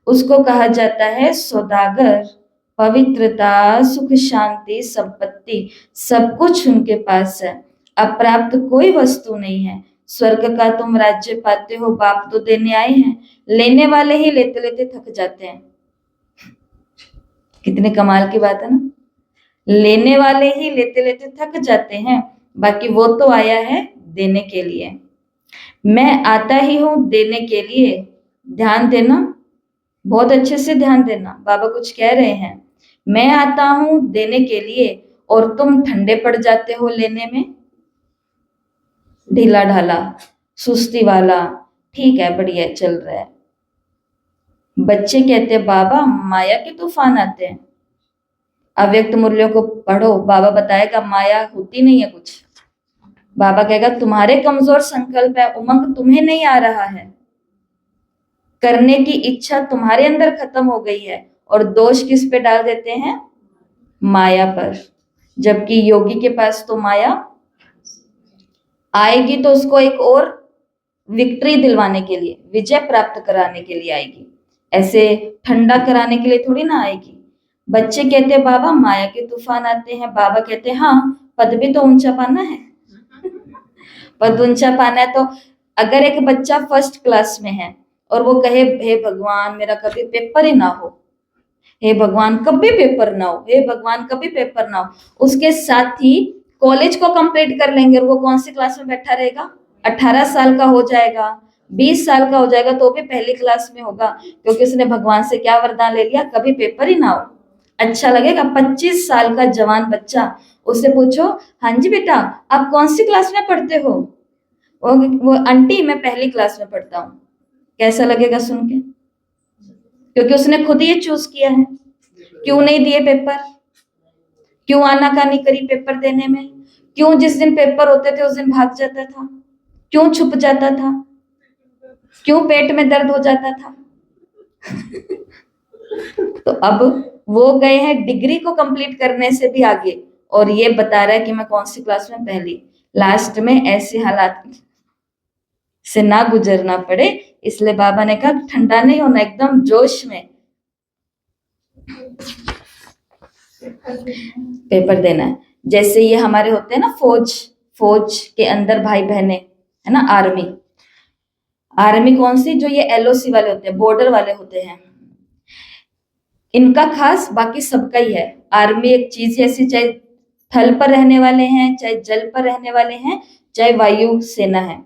उसको कहा जाता है सौदागर। पवित्रता, सुख, शांति, संपत्ति सब कुछ उनके पास है। अप्राप्त कोई वस्तु नहीं है। स्वर्ग का तुम राज्य पाते हो, बाप तो देने आए हैं, लेने वाले ही लेते लेते थक जाते हैं। कितने कमाल की बात है ना, लेने वाले ही लेते लेते थक जाते हैं, बाकी वो तो आया है देने के लिए। मैं आता ही हूं देने के लिए। ध्यान देना, बहुत अच्छे से ध्यान देना, बाबा कुछ कह रहे हैं। मैं आता हूं देने के लिए और तुम ठंडे पड़ जाते हो लेने में, ढीला ढाला, सुस्ती वाला। ठीक है, बढ़िया चल रहा है। बच्चे कहते हैं बाबा माया के तूफान आते हैं। अव्यक्त मूल्यों को पढ़ो, बाबा बताएगा माया होती नहीं है कुछ। बाबा कहेगा तुम्हारे कमजोर संकल्प है, उमंग तुम्हें नहीं आ रहा है, करने की इच्छा तुम्हारे अंदर खत्म हो गई है, और दोष किस पे डाल देते हैं? माया पर। जबकि योगी के पास तो माया आएगी तो उसको एक और विक्ट्री दिलवाने के लिए, विजय प्राप्त कराने के लिए आएगी, ऐसे ठंडा कराने के लिए थोड़ी ना आएगी। बच्चे कहते हैं बाबा माया के तूफान आते हैं। बाबा कहते हैं हाँ, पद भी तो ऊंचा पाना है। पद ऊंचा पाना है तो अगर एक बच्चा फर्स्ट क्लास में है और वो कहे हे भगवान मेरा कभी पेपर ही ना हो, हे भगवान कभी पेपर ना हो, हे भगवान कभी पेपर ना हो, उसके साथ ही कॉलेज को कंप्लीट कर लेंगे और वो कौन सी क्लास में बैठा रहेगा? 18 साल का हो जाएगा, 20 साल का हो जाएगा तो भी पहली क्लास में होगा, क्योंकि उसने भगवान से क्या वरदान ले लिया? कभी पेपर ही ना हो। अच्छा लगेगा? 25 साल का जवान बच्चा, उससे पूछो हाँ जी बेटा आप कौन सी क्लास में पढ़ते हो? वो आंटी मैं पहली क्लास में पढ़ता हूँ। कैसा लगेगा सुन के? क्योंकि उसने खुद ये चूज किया है। क्यों नहीं दिए पेपर? क्यों आनाकानी करी पेपर देने में? क्यों जिस दिन पेपर होते थे उस दिन भाग जाता था? क्यों छुप जाता था? क्यों पेट में दर्द हो जाता था? तो अब वो गए हैं डिग्री को कंप्लीट करने से भी आगे, और ये बता रहा है कि मैं कौन सी क्लास में? पहली। लास्ट में ऐसे हालात से ना गुजरना पड़े, इसलिए बाबा ने कहा ठंडा नहीं होना, एकदम जोश में पेपर देना है। जैसे ये हमारे होते हैं ना फौज के अंदर भाई बहने है ना, आर्मी कौन सी? जो ये LOC वाले होते हैं, बॉर्डर वाले होते हैं, इनका खास बाकी सबका ही है। आर्मी एक चीज ऐसी, चाहे थल पर रहने वाले हैं, चाहे जल पर रहने वाले हैं, चाहे वायु सेना है,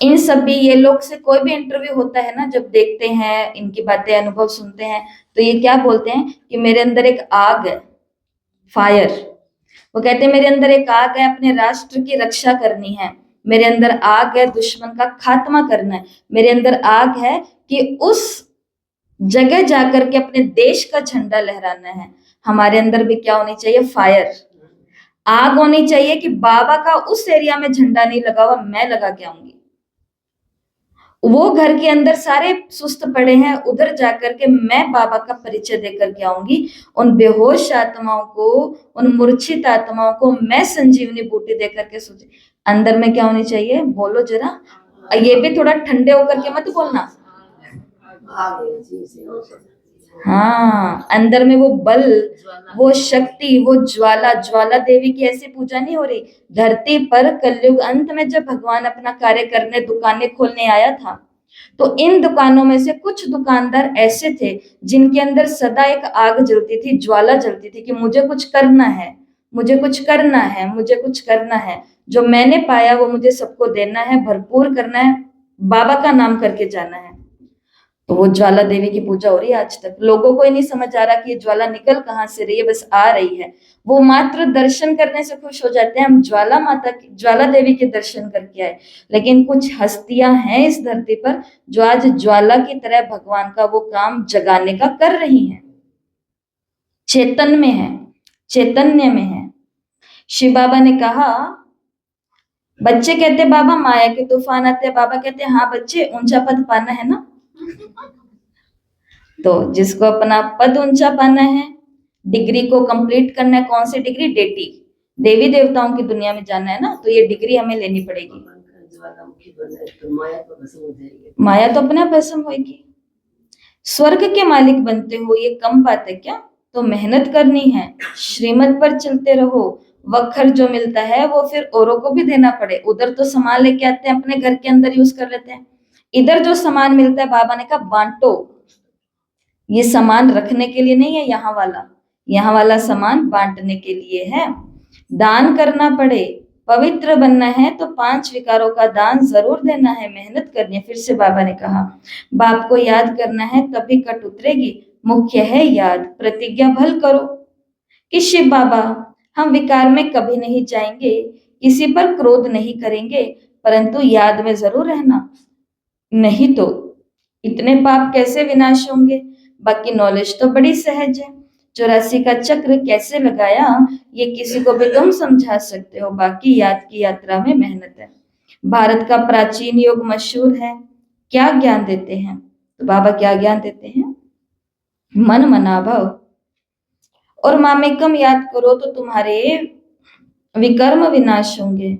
इन सभी ये लोग से कोई भी इंटरव्यू होता है ना, जब देखते हैं इनकी बातें अनुभव सुनते हैं तो ये क्या बोलते हैं कि मेरे अंदर एक आग है, फायर। वो कहते हैं मेरे अंदर एक आग है, अपने राष्ट्र की रक्षा करनी है, मेरे अंदर आग है दुश्मन का खात्मा करना है, मेरे अंदर आग है कि उस जगह जाकर के अपने देश का झंडा लहराना है। हमारे अंदर भी क्या होनी चाहिए? फायर, आग होनी चाहिए कि बाबा का उस एरिया में झंडा नहीं लगा हुआ, मैं लगा के आऊंगी। वो घर के अंदर सारे सुस्त पड़े हैं, उधर जाकर के मैं बाबा का परिचय देकर के आऊंगी। उन बेहोश आत्माओं को, उन मूर्छित आत्माओं को मैं संजीवनी बूटी देकर के सोचे। अंदर में क्या होनी चाहिए? बोलो जरा, ये भी थोड़ा ठंडे होकर के मत बोलना। आ गए जी से। हाँ, अंदर में वो बल, वो शक्ति, वो ज्वाला, ज्वाला देवी की ऐसी पूजा नहीं हो रही। धरती पर कलयुग अंत में जब भगवान अपना कार्य करने, दुकानें खोलने आया था, तो इन दुकानों में से कुछ दुकानदार ऐसे थे जिनके अंदर सदा एक आग जलती थी, ज्वाला जलती थी कि मुझे कुछ करना है, मुझे कुछ करना है, मुझे कुछ करना है। जो मैंने पाया वो मुझे सबको देना है, भरपूर करना है, बाबा का नाम करके जाना है। तो वो ज्वाला देवी की पूजा हो रही है आज तक। लोगों को ही नहीं समझ आ रहा कि ये ज्वाला निकल कहाँ से रही है, बस आ रही है। वो मात्र दर्शन करने से खुश हो जाते हैं, हम ज्वाला माता की, ज्वाला देवी के दर्शन करके आए। लेकिन कुछ हस्तियां हैं इस धरती पर जो आज ज्वाला की तरह भगवान का वो काम जगाने का कर रही हैं, चेतन में है, चैतन्य में है। शिव बाबा ने कहा, बच्चे कहते बाबा माया के तूफान आते हैं, बाबा कहते हाँ बच्चे, ऊंचा पद पाना है ना। तो जिसको अपना पद ऊंचा पाना है, डिग्री को कंप्लीट करना है, कौन सी डिग्री? डेटी, देवी देवताओं की दुनिया में जाना है ना, तो ये डिग्री हमें लेनी पड़ेगी। ज्वालामुखी बने तो माया तो भस्म हो जाएगी। माया तो अपने आप भस्म होगी। स्वर्ग के मालिक बनते हो, ये कम बात है क्या? तो मेहनत करनी है, श्रीमत पर चलते रहो। वक्र जो मिलता है वो फिर औरों को भी देना पड़े। उधर तो सामान लेके आते हैं, अपने घर के अंदर यूज कर लेते हैं। इधर जो सामान मिलता है, बाबा ने कहा बांटो। ये सामान रखने के लिए नहीं है, यहाँ वाला सामान बांटने के लिए है। दान करना पड़े, पवित्र बनना है तो 5 विकारों का दान जरूर देना है, मेहनत करनी है। फिर से बाबा ने कहा, बाप को याद करना है तभी कट उतरेगी, मुख्य है याद। प्रतिज्ञा भल करो कि शिव बाबा, हम विकार में कभी नहीं जाएंगे, किसी पर क्रोध नहीं करेंगे, परंतु याद में जरूर रहना, नहीं तो इतने पाप कैसे विनाश होंगे। बाकी नॉलेज तो बड़ी सहज है, 84 का चक्र कैसे लगाया ये किसी को भी तुम समझा सकते हो। बाकी याद की यात्रा में मेहनत है। भारत का प्राचीन योग मशहूर है, क्या ज्ञान देते हैं? तो बाबा क्या ज्ञान देते हैं? मन मनाभव और मामेकम याद करो तो तुम्हारे विकर्म विनाश होंगे।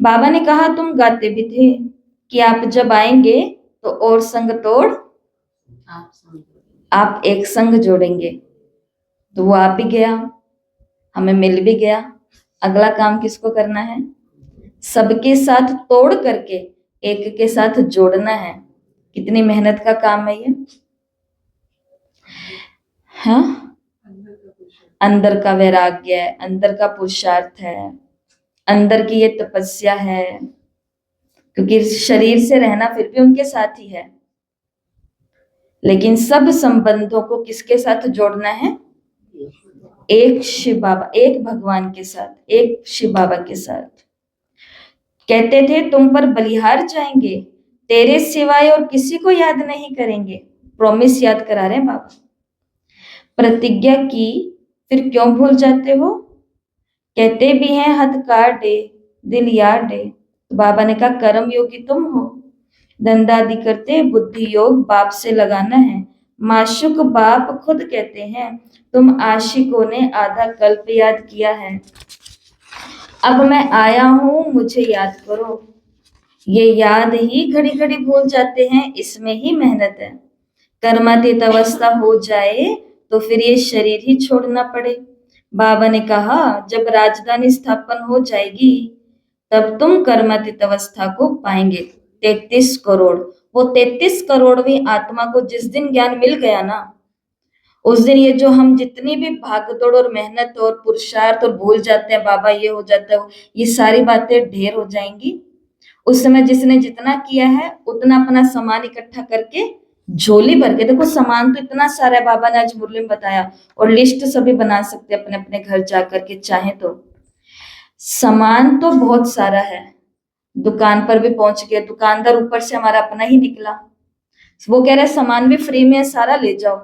बाबा ने कहा, तुम गाते भी थे कि आप जब आएंगे तो और संग तोड़ आप एक संग जोड़ेंगे। तो वो आप ही गया, हमें मिल भी गया। अगला काम किसको करना है? सबके साथ तोड़ करके एक के साथ जोड़ना है। कितनी मेहनत का काम है ये, हाँ? अंदर का वैराग्य है, अंदर का पुरुषार्थ है, अंदर की ये तपस्या है, क्योंकि शरीर से रहना फिर भी उनके साथ ही है, लेकिन सब संबंधों को किसके साथ जोड़ना है? एक शिव बाबा, एक भगवान के साथ, एक शिव बाबा के साथ। कहते थे तुम पर बलिहार जाएंगे, तेरे सिवाय और किसी को याद नहीं करेंगे। प्रॉमिस याद करा रहे हैं बाबा। प्रतिज्ञा की, फिर क्यों भूल जाते हो? कहते भी हैं हथ काटे दिल याडे। तो बाबा ने कहा कर्म योगी तुम हो, धंधादी करते बुद्धि योग बाप से लगाना है। माशुक बाप खुद कहते हैं तुम आशिकों ने आधा कल्प याद किया है, अब मैं आया हूं मुझे याद करो। ये याद ही घड़ी घड़ी भूल जाते हैं, इसमें ही मेहनत है। कर्मातीत अवस्था हो जाए तो फिर ये शरीर ही छोड़ना पड़े। बाबा ने कहा जब राजधानी स्थापन हो जाएगी तब तुम कर्मातीत अवस्था को पाएंगे। 33 करोड़, वो 33 करोड़वीं आत्मा को जिस दिन ज्ञान मिल गया ना, उस दिन ये जो हम जितनी भी भागदौड़ और मेहनत और पुरुषार्थ और भूल जाते हैं, बाबा ये हो जाता है, ये सारी बातें ढेर हो जाएंगी। उस समय जिसने जितना किया है उतना अपना सामान इकट्ठा करके झोली भर के, देखो सामान तो इतना सारा है, बाबा ने आज मुरली में बताया, और लिस्ट सभी बना सकते हैं अपने अपने घर जाकर के चाहे तो। सामान तो बहुत सारा है, दुकान पर भी पहुंच गए, दुकानदार ऊपर से हमारा अपना ही निकला, वो कह रहा है सामान भी फ्री में है, सारा ले जाओ।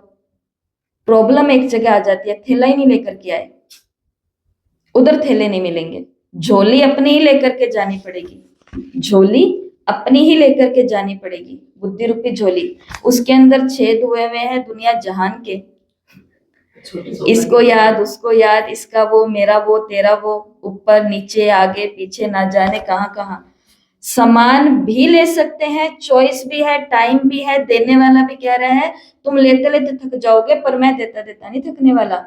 प्रॉब्लम एक जगह आ जाती है, थैला ही नहीं लेकर के आए, उधर थैले नहीं मिलेंगे, झोली अपनी ही लेकर के जानी पड़ेगी, झोली अपनी ही लेकर के जानी पड़ेगी, बुद्धि रूपी झोली। उसके अंदर छेद हुए हुए हैं दुनिया जहान के, इसको याद उसको याद, इसका वो मेरा वो तेरा वो, ऊपर नीचे आगे पीछे ना जाने कहाँ कहाँ। सामान भी ले सकते हैं, चॉइस भी है, टाइम भी है। देने वाला भी कह रहा है तुम लेते लेते थक जाओगे, पर मैं देता देता नहीं थकने वाला।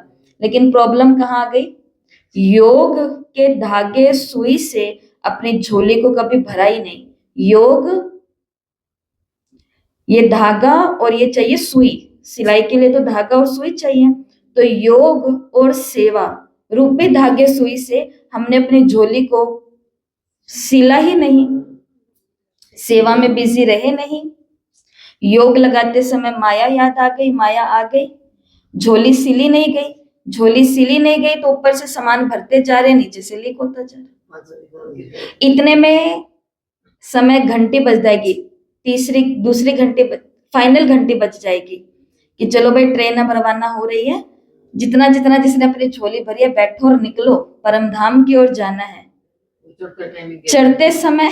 लेकिन प्रॉब्लम कहाँ आ गई? योग के धागे सुई से अपनी झोली को कभी भरा ही नहीं। योग, ये धागा और ये चाहिए सुई, सिलाई के लिए तो धागा और सुई चाहिए। तो योग और सेवा रूपी धागे सुई से हमने अपनी झोली को सिला ही नहीं, सेवा में बिजी रहे नहीं। योग लगाते समय माया याद आ गई, माया आ गई, झोली सिली नहीं गई, झोली सिली नहीं गई तो ऊपर से सामान भरते जा रहे, नीचे से लीक होता जा रहा। इतने में समय घंटी बज जाएगी, दूसरी घंटी फाइनल घंटी बज जाएगी कि चलो भाई ट्रेन अब रवाना हो रही है, जितना जितना जिसने अपनी झोली भरी है बैठो और निकलो, परम धाम की ओर जाना है। चढ़ते समय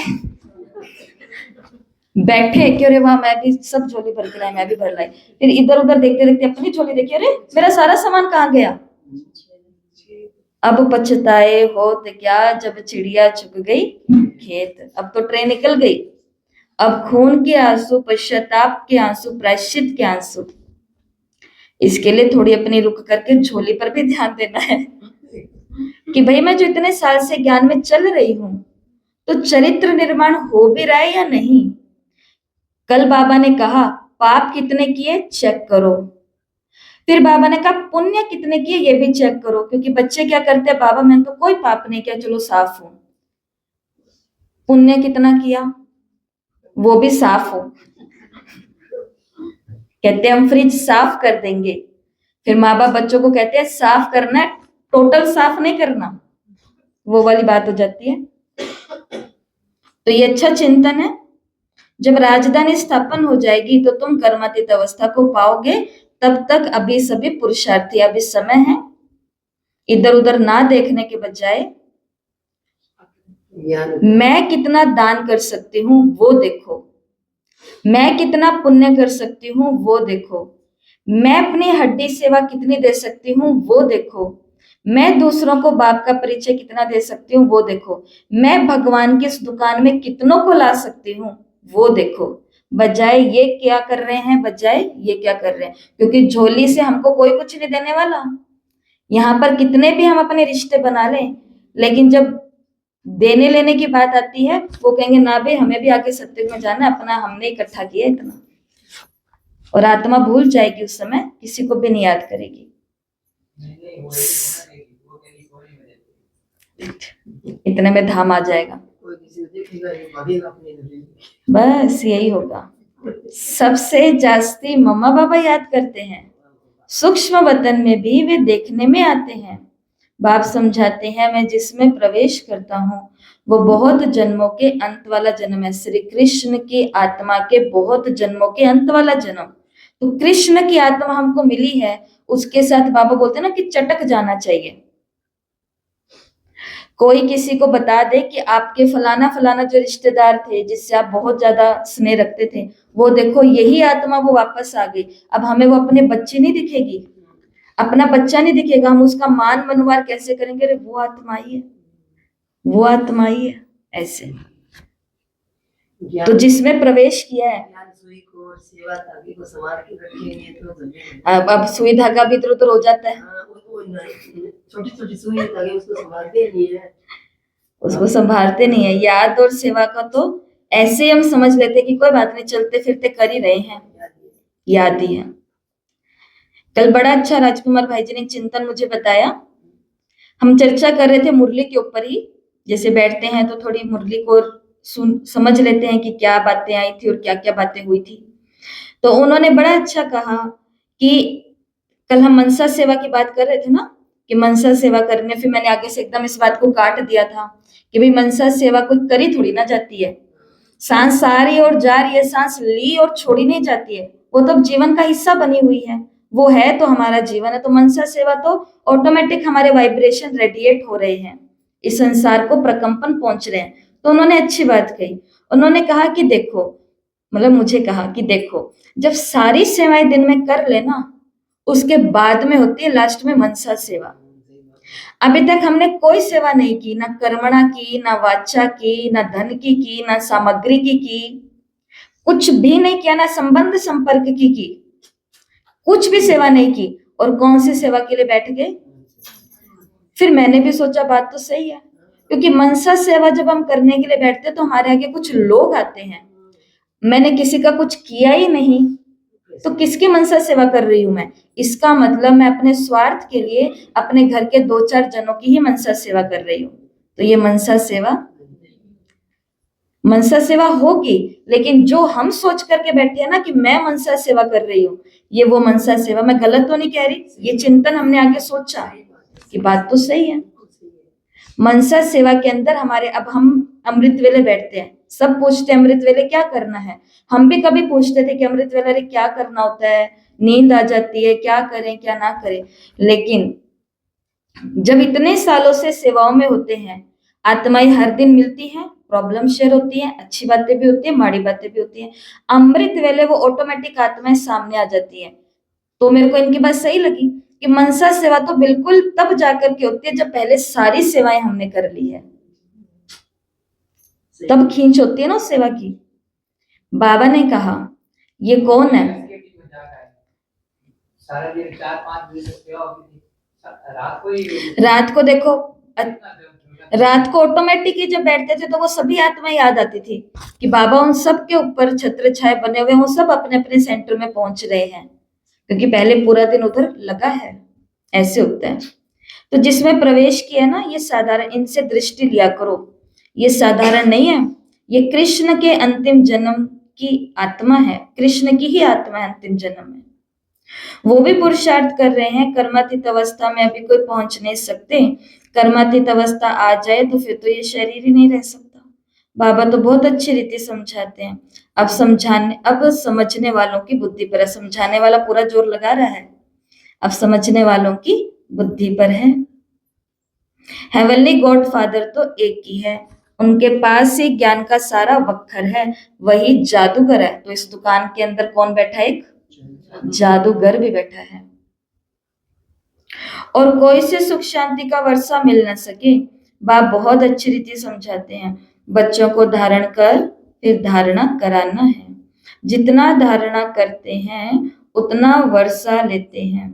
बैठे कि अरे वाह मैं भी सब झोली भर के लाई, मैं भी भर लाई। फिर इधर उधर देखते देखते अपनी झोली देखी, अरे मेरा सारा सामान कहाँ गया। अब पछताए होत क्या जब चिड़िया चुग गई खेत। अब तो ट्रेन निकल गई, अब खून के आंसू, पश्चाताप के आंसू, प्रायश्चित के आंसू। इसके लिए थोड़ी अपनी रुक करके झोली पर भी ध्यान देना है कि भाई मैं जो इतने साल से ज्ञान में चल रही हूं, तो चरित्र निर्माण हो भी रहा है या नहीं। कल बाबा ने कहा पाप कितने किए चेक करो, फिर बाबा ने कहा पुण्य कितने किए ये भी चेक करो। क्योंकि बच्चे क्या करते हैं, बाबा मैंने तो कोई पाप नहीं किया, चलो साफ हूं। पुण्य कितना किया वो भी साफ हो, कहते हैं हम फ्रिज साफ कर देंगे। फिर माँ बाप बच्चों को कहते हैं साफ करना है, टोटल साफ नहीं करना, वो वाली बात हो जाती है। तो ये अच्छा चिंतन है। जब राजधानी स्थापन हो जाएगी तो तुम कर्मातीत अवस्था को पाओगे, तब तक अभी सभी पुरुषार्थी, अभी समय है। इधर उधर ना देखने के बजाय मैं कितना दान कर सकती हूँ वो देखो, मैं कितना पुण्य कर सकती हूँ वो देखो, मैं अपनी हड्डी सेवा कितनी दे सकती हूँ वो देखो, मैं दूसरों को बाप का परिचय कितना दे सकती हूँ वो देखो, मैं भगवान की इस दुकान में कितनों को ला सकती हूँ वो देखो। बजाय ये क्या कर रहे हैं, बजाय ये क्या कर रहे हैं। क्योंकि झोली से हमको कोई कुछ नहीं देने वाला। यहाँ पर कितने भी हम अपने रिश्ते बना लें, लेकिन जब देने लेने की बात आती है वो कहेंगे ना भाई हमें भी आगे सत्युग में जाना, अपना हमने इकट्ठा किया इतना। और आत्मा भूल जाएगी उस समय, किसी को भी नहीं याद करेगी। इतने में धाम आ जाएगा, बस यही होगा। सबसे जास्ती मम्मा बाबा याद करते हैं, सूक्ष्म वतन में भी वे देखने में आते हैं। बाप समझाते हैं मैं जिसमें प्रवेश करता हूँ वो बहुत जन्मों के अंत वाला जन्म है। श्री कृष्ण की आत्मा के बहुत जन्मों के अंत वाला जन्म। तो कृष्ण की आत्मा हमको मिली है, उसके साथ बाबा बोलते हैं ना कि चटक जाना चाहिए। कोई किसी को बता दे कि आपके फलाना फलाना जो रिश्तेदार थे जिससे आप बहुत ज्यादा स्नेह रखते थे, वो देखो यही आत्मा वो वापस आ गई। अब हमें वो अपने बच्चे नहीं दिखेगी, अपना बच्चा नहीं दिखेगा, हम उसका मान मनवार कैसे करेंगे? अरे वो आत्मा ही है, वो आत्मा ही है। ऐसे तो जिसमें प्रवेश किया है, अब सुई धागा भी इधर उधर हो जाता है, छोटी छोटी सुई धागे उसको संभालते नहीं है, उसको संभालते नहीं है। याद और सेवा का तो ऐसे हम समझ लेते कि कोई बात नहीं, चलते फिरते कर ही रहे हैं, याद ही है। कल बड़ा अच्छा राजकुमार भाई जी ने चिंतन मुझे बताया। हम चर्चा कर रहे थे मुरली के ऊपर ही, जैसे बैठते हैं तो थोड़ी मुरली को समझ लेते हैं कि क्या बातें आई थी और क्या क्या बातें हुई थी। तो उन्होंने बड़ा अच्छा कहा कि कल हम मनसा सेवा की बात कर रहे थे ना, कि मनसा सेवा करने, फिर मैंने आगे से एकदम इस बात को काट दिया था कि भाई मनसा सेवा कोई करी थोड़ी ना जाती है, सांस आ रही है और जा रही है, सांस ली और छोड़ी नहीं जाती है, वो तो जीवन का हिस्सा बनी हुई है, वो है तो हमारा जीवन है। तो मनसा सेवा तो ऑटोमेटिक हमारे वाइब्रेशन रेडिएट हो रहे हैं, इस संसार को प्रकंपन पहुंच रहे हैं। तो उन्होंने अच्छी बात कही, उन्होंने कहा कि देखो, मतलब मुझे कहा कि देखो, जब सारी सेवाएं दिन में कर लेना, उसके बाद में होती है लास्ट में मनसा सेवा। अभी तक हमने कोई सेवा नहीं की, ना कर्मणा की, ना वाचा की, ना धन की, ना सामग्री की, कुछ भी नहीं किया, ना संबंध संपर्क की, कुछ भी सेवा नहीं की, और कौन सी सेवा के लिए बैठ गए। फिर मैंने भी सोचा बात तो सही है, क्योंकि मनसा सेवा जब हम करने के लिए बैठते हैं तो हमारे आगे कुछ लोग आते हैं, मैंने किसी का कुछ किया ही नहीं, तो किसकी मनसा सेवा कर रही हूं मैं। इसका मतलब मैं अपने स्वार्थ के लिए अपने घर के 2-4 जनों की ही मनसा सेवा कर रही हूँ। तो ये मनसा सेवा होगी, लेकिन जो हम सोच करके बैठे हैं ना कि मैं मनसा सेवा कर रही हूँ, ये वो मनसा सेवा, मैं गलत तो नहीं कह रही, ये चिंतन हमने आगे सोचा कि बात तो सही है। मनसा सेवा के अंदर हमारे, अब हम अमृत वेले बैठते हैं, सब पूछते हैं अमृत वेले क्या करना है, हम भी कभी पूछते थे कि अमृत वेले क्या करना होता है, नींद आ जाती है, क्या करें क्या ना करें। लेकिन जब इतने सालों से सेवाओं में होते हैं, आत्माएं हर दिन मिलती हैं, प्रॉब्लम शेयर होती है, अच्छी बातें भी होती है, माड़ी बातें भी होती हैं, अमृत वेले वो ऑटोमेटिक आत्माएं सामने आ जाती है। तो मेरे को इनकी बात सही लगी कि मनसा सेवा तो बिल्कुल तब जाकर के होती है जब पहले सारी सेवाएं हमने कर ली है, तब खींच होती है ना उस सेवा की। बाबा ने कहा ये कौन है, सारा दिन 4-5 बजे तक सेवा होती थी, रात को ही रात को देखो, रात को ऑटोमेटिक ही जब बैठते थे तो वो सभी आत्माएं याद आती थी कि बाबा उन सब के ऊपर छत्र छाया बने हुए, वो सब अपने अपने सेंटर में पहुंच रहे हैं, क्योंकि पहले पूरा दिन उधर लगा है, ऐसे होता है। तो जिसमें प्रवेश किया ना, ये साधारण, इनसे दृष्टि लिया करो, ये साधारण नहीं है, ये कृष्ण के अंतिम जन्म की आत्मा है, कृष्ण की ही आत्मा है, अंतिम जन्म है। वो भी पुरुषार्थ कर रहे हैं, कर्मातीत अवस्था में अभी कोई पहुंच नहीं सकते, कर्मातीत अवस्था आ जाए तो फिर तो ये शरीर ही नहीं रह सकता। बाबा तो बहुत अच्छी रीति समझाते हैं। अब समझने वालों की बुद्धि पर है, समझाने वाला पूरा जोर लगा रहा है, अब समझने वालों की बुद्धि पर है। हेवनली गॉड फादर तो एक ही है, उनके पास ही ज्ञान का सारा वक्खर है, वही जादूगर है। तो इस दुकान के अंदर कौन बैठा है, एक जादूगर भी बैठा है। और कोई से सुख शांति का वर्षा मिल न सके, बाप बहुत अच्छी रीति समझाते हैं, बच्चों को धारण कर फिर धारणा कराना है, जितना धारणा करते हैं उतना वर्षा लेते हैं।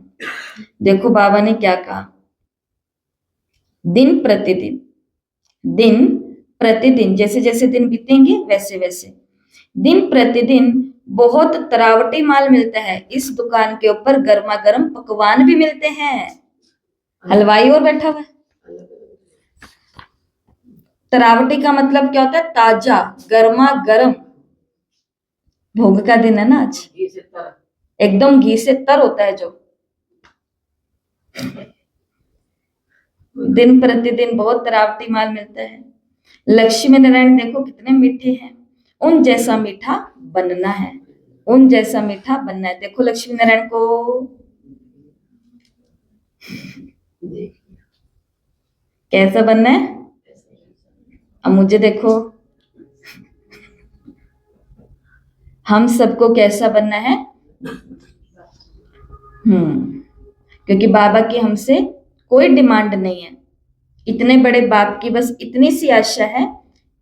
देखो बाबा ने क्या कहा, दिन प्रतिदिन जैसे जैसे दिन बीतेंगे वैसे वैसे दिन प्रतिदिन बहुत तरावटी माल मिलता है। इस दुकान के ऊपर गर्मा गर्म पकवान भी मिलते हैं, हलवाई और बैठा हुआ है। तरावटी का मतलब क्या होता है, ताजा गर्मा गर्म। भोग का दिन है ना आज, एकदम घी से तर होता है जो। दिन प्रतिदिन बहुत तरावटी माल मिलता है। लक्ष्मी नारायण देखो कितने मीठे हैं, उन जैसा मीठा बनना है, उन जैसा मीठा बनना है। देखो लक्ष्मी नारायण को कैसा बनना है, अब मुझे देखो, हम सबको कैसा बनना है। क्योंकि बाबा की हमसे कोई डिमांड नहीं है, इतने बड़े बाप की बस इतनी सी आशा है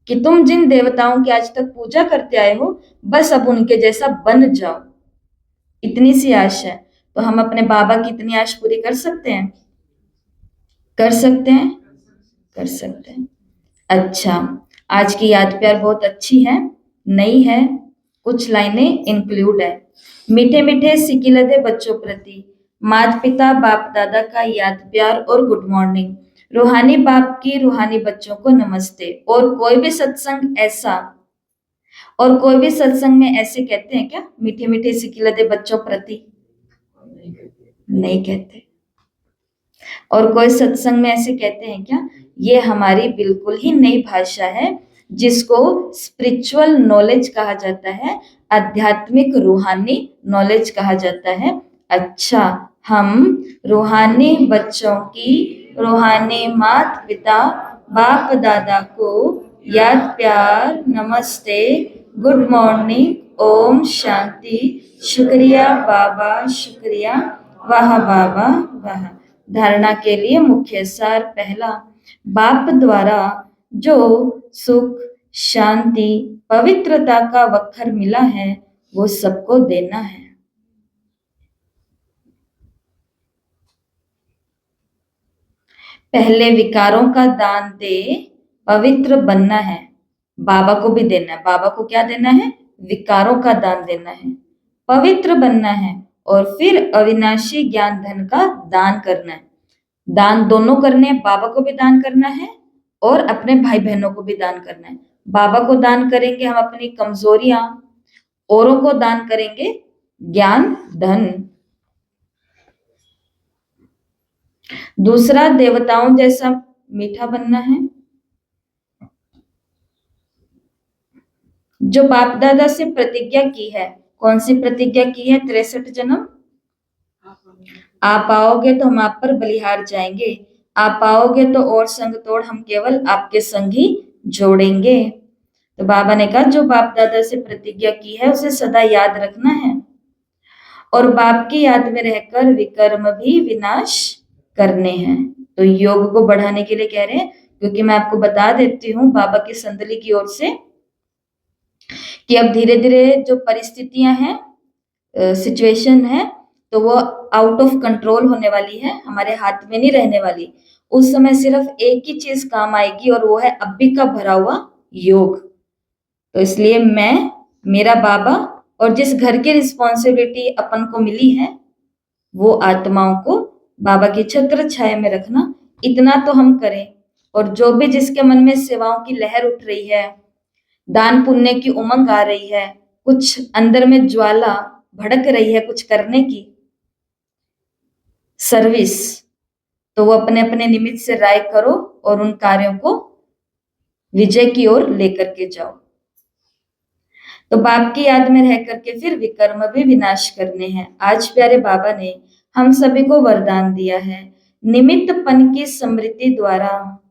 कि तुम जिन देवताओं की आज तक पूजा करते आए हो, बस अब उनके जैसा बन जाओ, इतनी सी आश है। तो हम अपने बाबा की इतनी आश पूरी कर सकते हैं, कर सकते हैं, कर सकते हैं। अच्छा, आज की याद प्यार बहुत अच्छी है, नई है, कुछ लाइनें इंक्लूड है। मीठे मीठे सिकिलदे बच्चों प्रति माता पिता बाप दादा का याद प्यार और गुड मॉर्निंग। रूहानी बाप की रूहानी बच्चों को नमस्ते। और कोई भी सत्संग में ऐसे कहते हैं क्या, मीठे मीठे सिकिलदे बच्चों प्रति? नहीं कहते। और कोई सत्संग में ऐसे कहते हैं क्या? ये हमारी बिल्कुल ही नई भाषा है, जिसको स्पिरिचुअल नॉलेज कहा जाता है, आध्यात्मिक रूहानी नॉलेज कहा जाता है। अच्छा, हम रूहानी बच्चों की रूहानी माता पिता बाप दादा को याद, प्यार, नमस्ते, गुड मॉर्निंग, ओम शांति, शुक्रिया बाबा, शुक्रिया, वाह बाबा वाह। धारणा के लिए मुख्य सार। पहला, बाप द्वारा जो सुख, शांति, पवित्रता का वक्खर मिला है वो सबको देना है। पहले विकारों का दान दे, पवित्र बनना है। बाबा को भी देना है। बाबा को क्या देना है? विकारों का दान देना है, पवित्र बनना है, और फिर अविनाशी ज्ञान धन का दान करना है। दान दोनों करने हैं, बाबा को भी दान करना है और अपने भाई बहनों को भी दान करना है। बाबा को दान करेंगे हम अपनी कमजोरियां, औरों को दान करेंगे ज्ञान धन। दूसरा, देवताओं जैसा मीठा बनना है। जो बाप दादा से प्रतिज्ञा की है, कौन सी प्रतिज्ञा की है? 63 जन्म। आप आओगे तो हम आप पर बलिहार जाएंगे, आप आओगे तो और संग तोड़ हम केवल आपके संग ही जोड़ेंगे। तो बाबा ने कहा जो बाप दादा से प्रतिज्ञा की है उसे सदा याद रखना है और बाप की याद में रहकर विकर्म भी विनाश करने हैं। तो योग को बढ़ाने के लिए कह रहे हैं, क्योंकि मैं आपको बता देती हूँ बाबा की संदली की ओर से कि अब धीरे धीरे जो परिस्थितियां हैं, सिचुएशन है, तो वो आउट ऑफ कंट्रोल होने वाली है, हमारे हाथ में नहीं रहने वाली। उस समय सिर्फ एक ही चीज काम आएगी और वो है अभी का भरा हुआ योग। तो इसलिए मैं, मेरा बाबा और जिस घर की रिस्पॉन्सिबिलिटी अपन को मिली है वो आत्माओं को बाबा की छत्र छाया में रखना, इतना तो हम करें। और जो भी जिसके मन में सेवाओं की लहर उठ रही है, दान पुण्य की उमंग आ रही है, कुछ अंदर में ज्वाला भड़क रही है कुछ करने की सर्विस, तो वो अपने अपने निमित्त से राय करो और उन कार्यों को विजय की ओर लेकर के जाओ। तो बाप की याद में रह करके फिर विकर्म भी विनाश करने हैं। आज प्यारे बाबा ने हम सभी को वरदान दिया है, निमित्तपन की स्मृति द्वारा,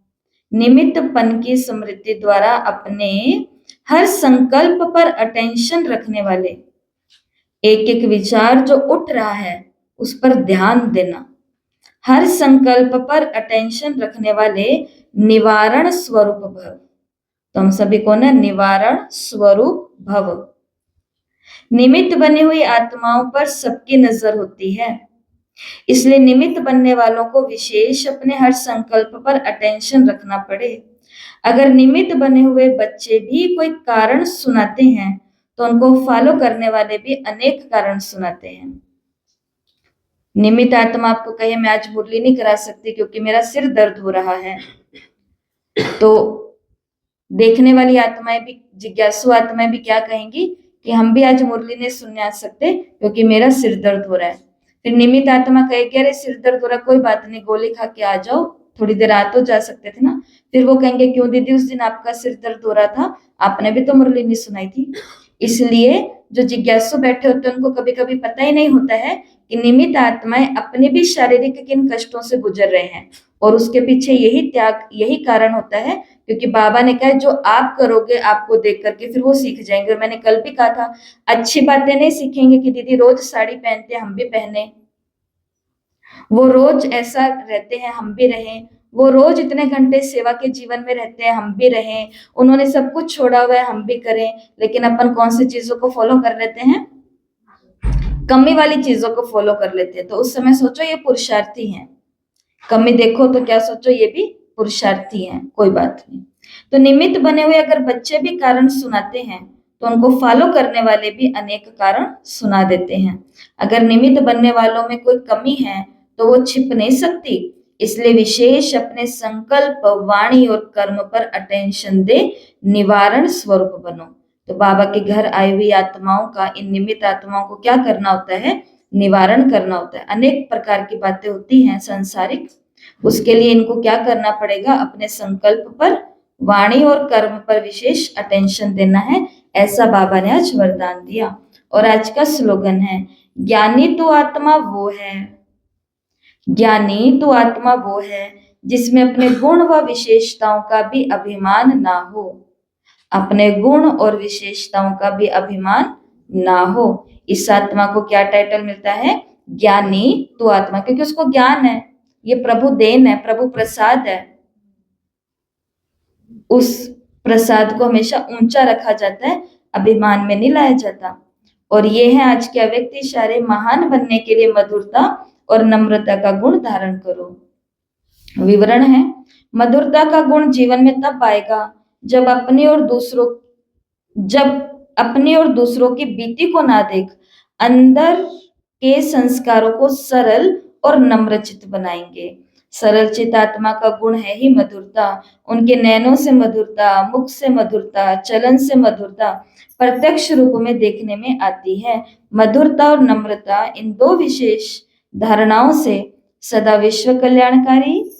निमित्तपन की स्मृति द्वारा अपने हर संकल्प पर अटेंशन रखने वाले, एक एक विचार जो उठ रहा है उस पर ध्यान देना, हर संकल्प पर अटेंशन रखने वाले निवारण स्वरूप भव। तो हम सभी को ना निवारण स्वरूप भव। निमित्त बनी हुई आत्माओं पर सबकी नजर होती है, इसलिए निमित्त बनने वालों को विशेष अपने हर संकल्प पर अटेंशन रखना पड़े। अगर निमित्त बने हुए बच्चे भी कोई कारण सुनाते हैं तो उनको फॉलो करने वाले भी अनेक कारण सुनाते हैं। निमित्त आत्मा आपको कहे मैं आज मुरली नहीं करा सकती क्योंकि मेरा सिर दर्द हो रहा है, तो देखने वाली आत्माएं भी, जिज्ञासु आत्माएं भी क्या कहेंगी कि हम भी आज मुरली नहीं सुनने आ सकते क्योंकि मेरा सिर दर्द हो रहा है। फिर निमित्त आत्मा कहेगी अरे सिर दर्द हो रहा, कोई बात नहीं, गोली खा के आ जाओ, थोड़ी देर आ तो जा सकते थे ना। फिर वो कहेंगे क्यों दीदी, उस दिन आपका सिर दर्द हो रहा था, आपने भी तो मुरली नहीं सुनाई थी। इसलिए जो जिज्ञासु बैठे होते हैं उनको कभी कभी पता ही नहीं होता है कि निमित्त आत्माएं अपने भी शारीरिक किन कष्टों से गुजर रहे हैं, और उसके पीछे यही त्याग, यही कारण होता है, क्योंकि बाबा ने कहा जो आप करोगे आपको देख करके फिर वो सीख जाएंगे। और मैंने कल भी कहा था, अच्छी बातें नहीं सीखेंगे कि दीदी रोज साड़ी पहनते हम भी पहने, वो रोज ऐसा रहते हैं हम भी रहें, वो रोज इतने घंटे सेवा के जीवन में रहते हैं हम भी रहें, उन्होंने सब कुछ छोड़ा हुआ है हम भी करें। लेकिन अपन कौन सी चीजों को फॉलो कर लेते हैं? कमी वाली चीजों को फॉलो कर लेते हैं। तो उस समय सोचो ये पुरुषार्थी हैं, कमी देखो तो क्या सोचो ये भी पुरुषार्थी हैं, कोई बात नहीं। तो निमित्त बने हुए अगर बच्चे भी कारण सुनाते हैं तो उनको फॉलो करने वाले भी अनेक कारण सुना देते हैं। अगर निमित्त बनने वालों में कोई कमी है तो वो छिप नहीं सकती, इसलिए विशेष अपने संकल्प, वाणी और कर्म पर अटेंशन दे, निवारण स्वरूप बनो। तो बाबा के घर आई हुई आत्माओं का, इन निमित्त आत्माओं को क्या करना होता है? निवारण करना होता है। अनेक प्रकार की बातें होती हैं सांसारिक, उसके लिए इनको क्या करना पड़ेगा? अपने संकल्प पर वाणी और कर्म पर विशेष अटेंशन देना है, ऐसा बाबा ने आज वरदान दिया। और आज का स्लोगन है, ज्ञानी तो आत्मा वो है, ज्ञानी तो आत्मा वो है जिसमें अपने गुण व विशेषताओं का भी अभिमान ना हो, अपने गुण और विशेषताओं का भी अभिमान ना हो। इस आत्मा को क्या टाइटल मिलता है? ज्ञानी तो आत्मा, क्योंकि उसको ज्ञान है, ये प्रभु देन है, प्रभु प्रसाद है। उस प्रसाद को हमेशा ऊंचा रखा जाता है, अभिमान में नहीं लाया जाता। और ये है आज के अव्यक्त इशारे, महान बनने के लिए मधुरता और नम्रता का गुण धारण करो। विवरण है, मधुरता का गुण जीवन में तब आएगा जब अपनी और दूसरों की बीती को ना देख अंदर के संस्कारों को सरल और नम्रचित बनाएंगे। सरल चित आत्मा का गुण है ही मधुरता। उनके नैनों से मधुरता, मुख से मधुरता, चलन से मधुरता प्रत्यक्ष रूप में देखने में आती है। मधुरता और नम्रता, इन दो विशेष धारणाओं से सदा विश्व कल्याणकारी,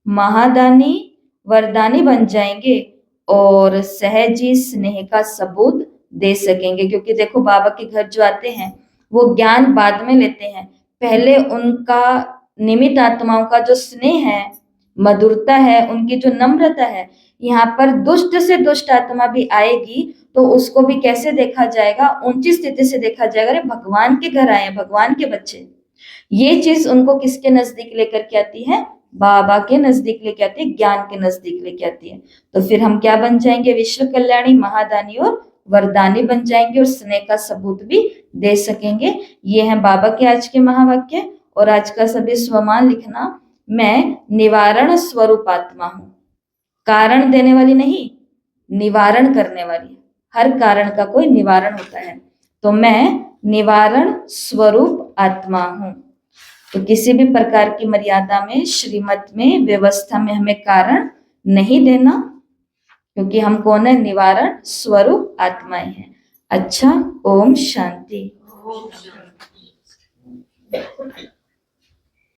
महादानी, वरदानी बन जाएंगे और सहजी स्नेह का सबूत दे सकेंगे। क्योंकि देखो, बाबा के घर जो आते हैं वो ज्ञान बाद में लेते हैं, पहले उनका निमित्त आत्माओं का जो स्नेह है, मधुरता है, उनकी जो नम्रता है, यहाँ पर दुष्ट से दुष्ट आत्मा भी आएगी तो उसको भी कैसे देखा जाएगा? ऊंची स्थिति से देखा जाएगा, अरे भगवान के घर आए, भगवान के बच्चे। ये चीज उनको किसके नजदीक लेकर के आती है? बाबा के नजदीक लेके आती है, ज्ञान के नजदीक लेके आती है। तो फिर हम क्या बन जाएंगे? विश्व कल्याणी, महादानी और वरदानी बन जाएंगे और स्नेह का सबूत भी दे सकेंगे। ये है बाबा के आज के महावाक्य। और आज का सभी स्वमान लिखना, मैं निवारण स्वरूप आत्मा हूं। कारण देने वाली नहीं, निवारण करने वाली। हर कारण का कोई निवारण होता है, तो मैं निवारण स्वरूप आत्मा हूं। तो किसी भी प्रकार की मर्यादा में, श्रीमत में, व्यवस्था में हमें कारण नहीं देना, क्योंकि हम कौन है? निवारण स्वरूप आत्माएं हैं। अच्छा, ओम शांति।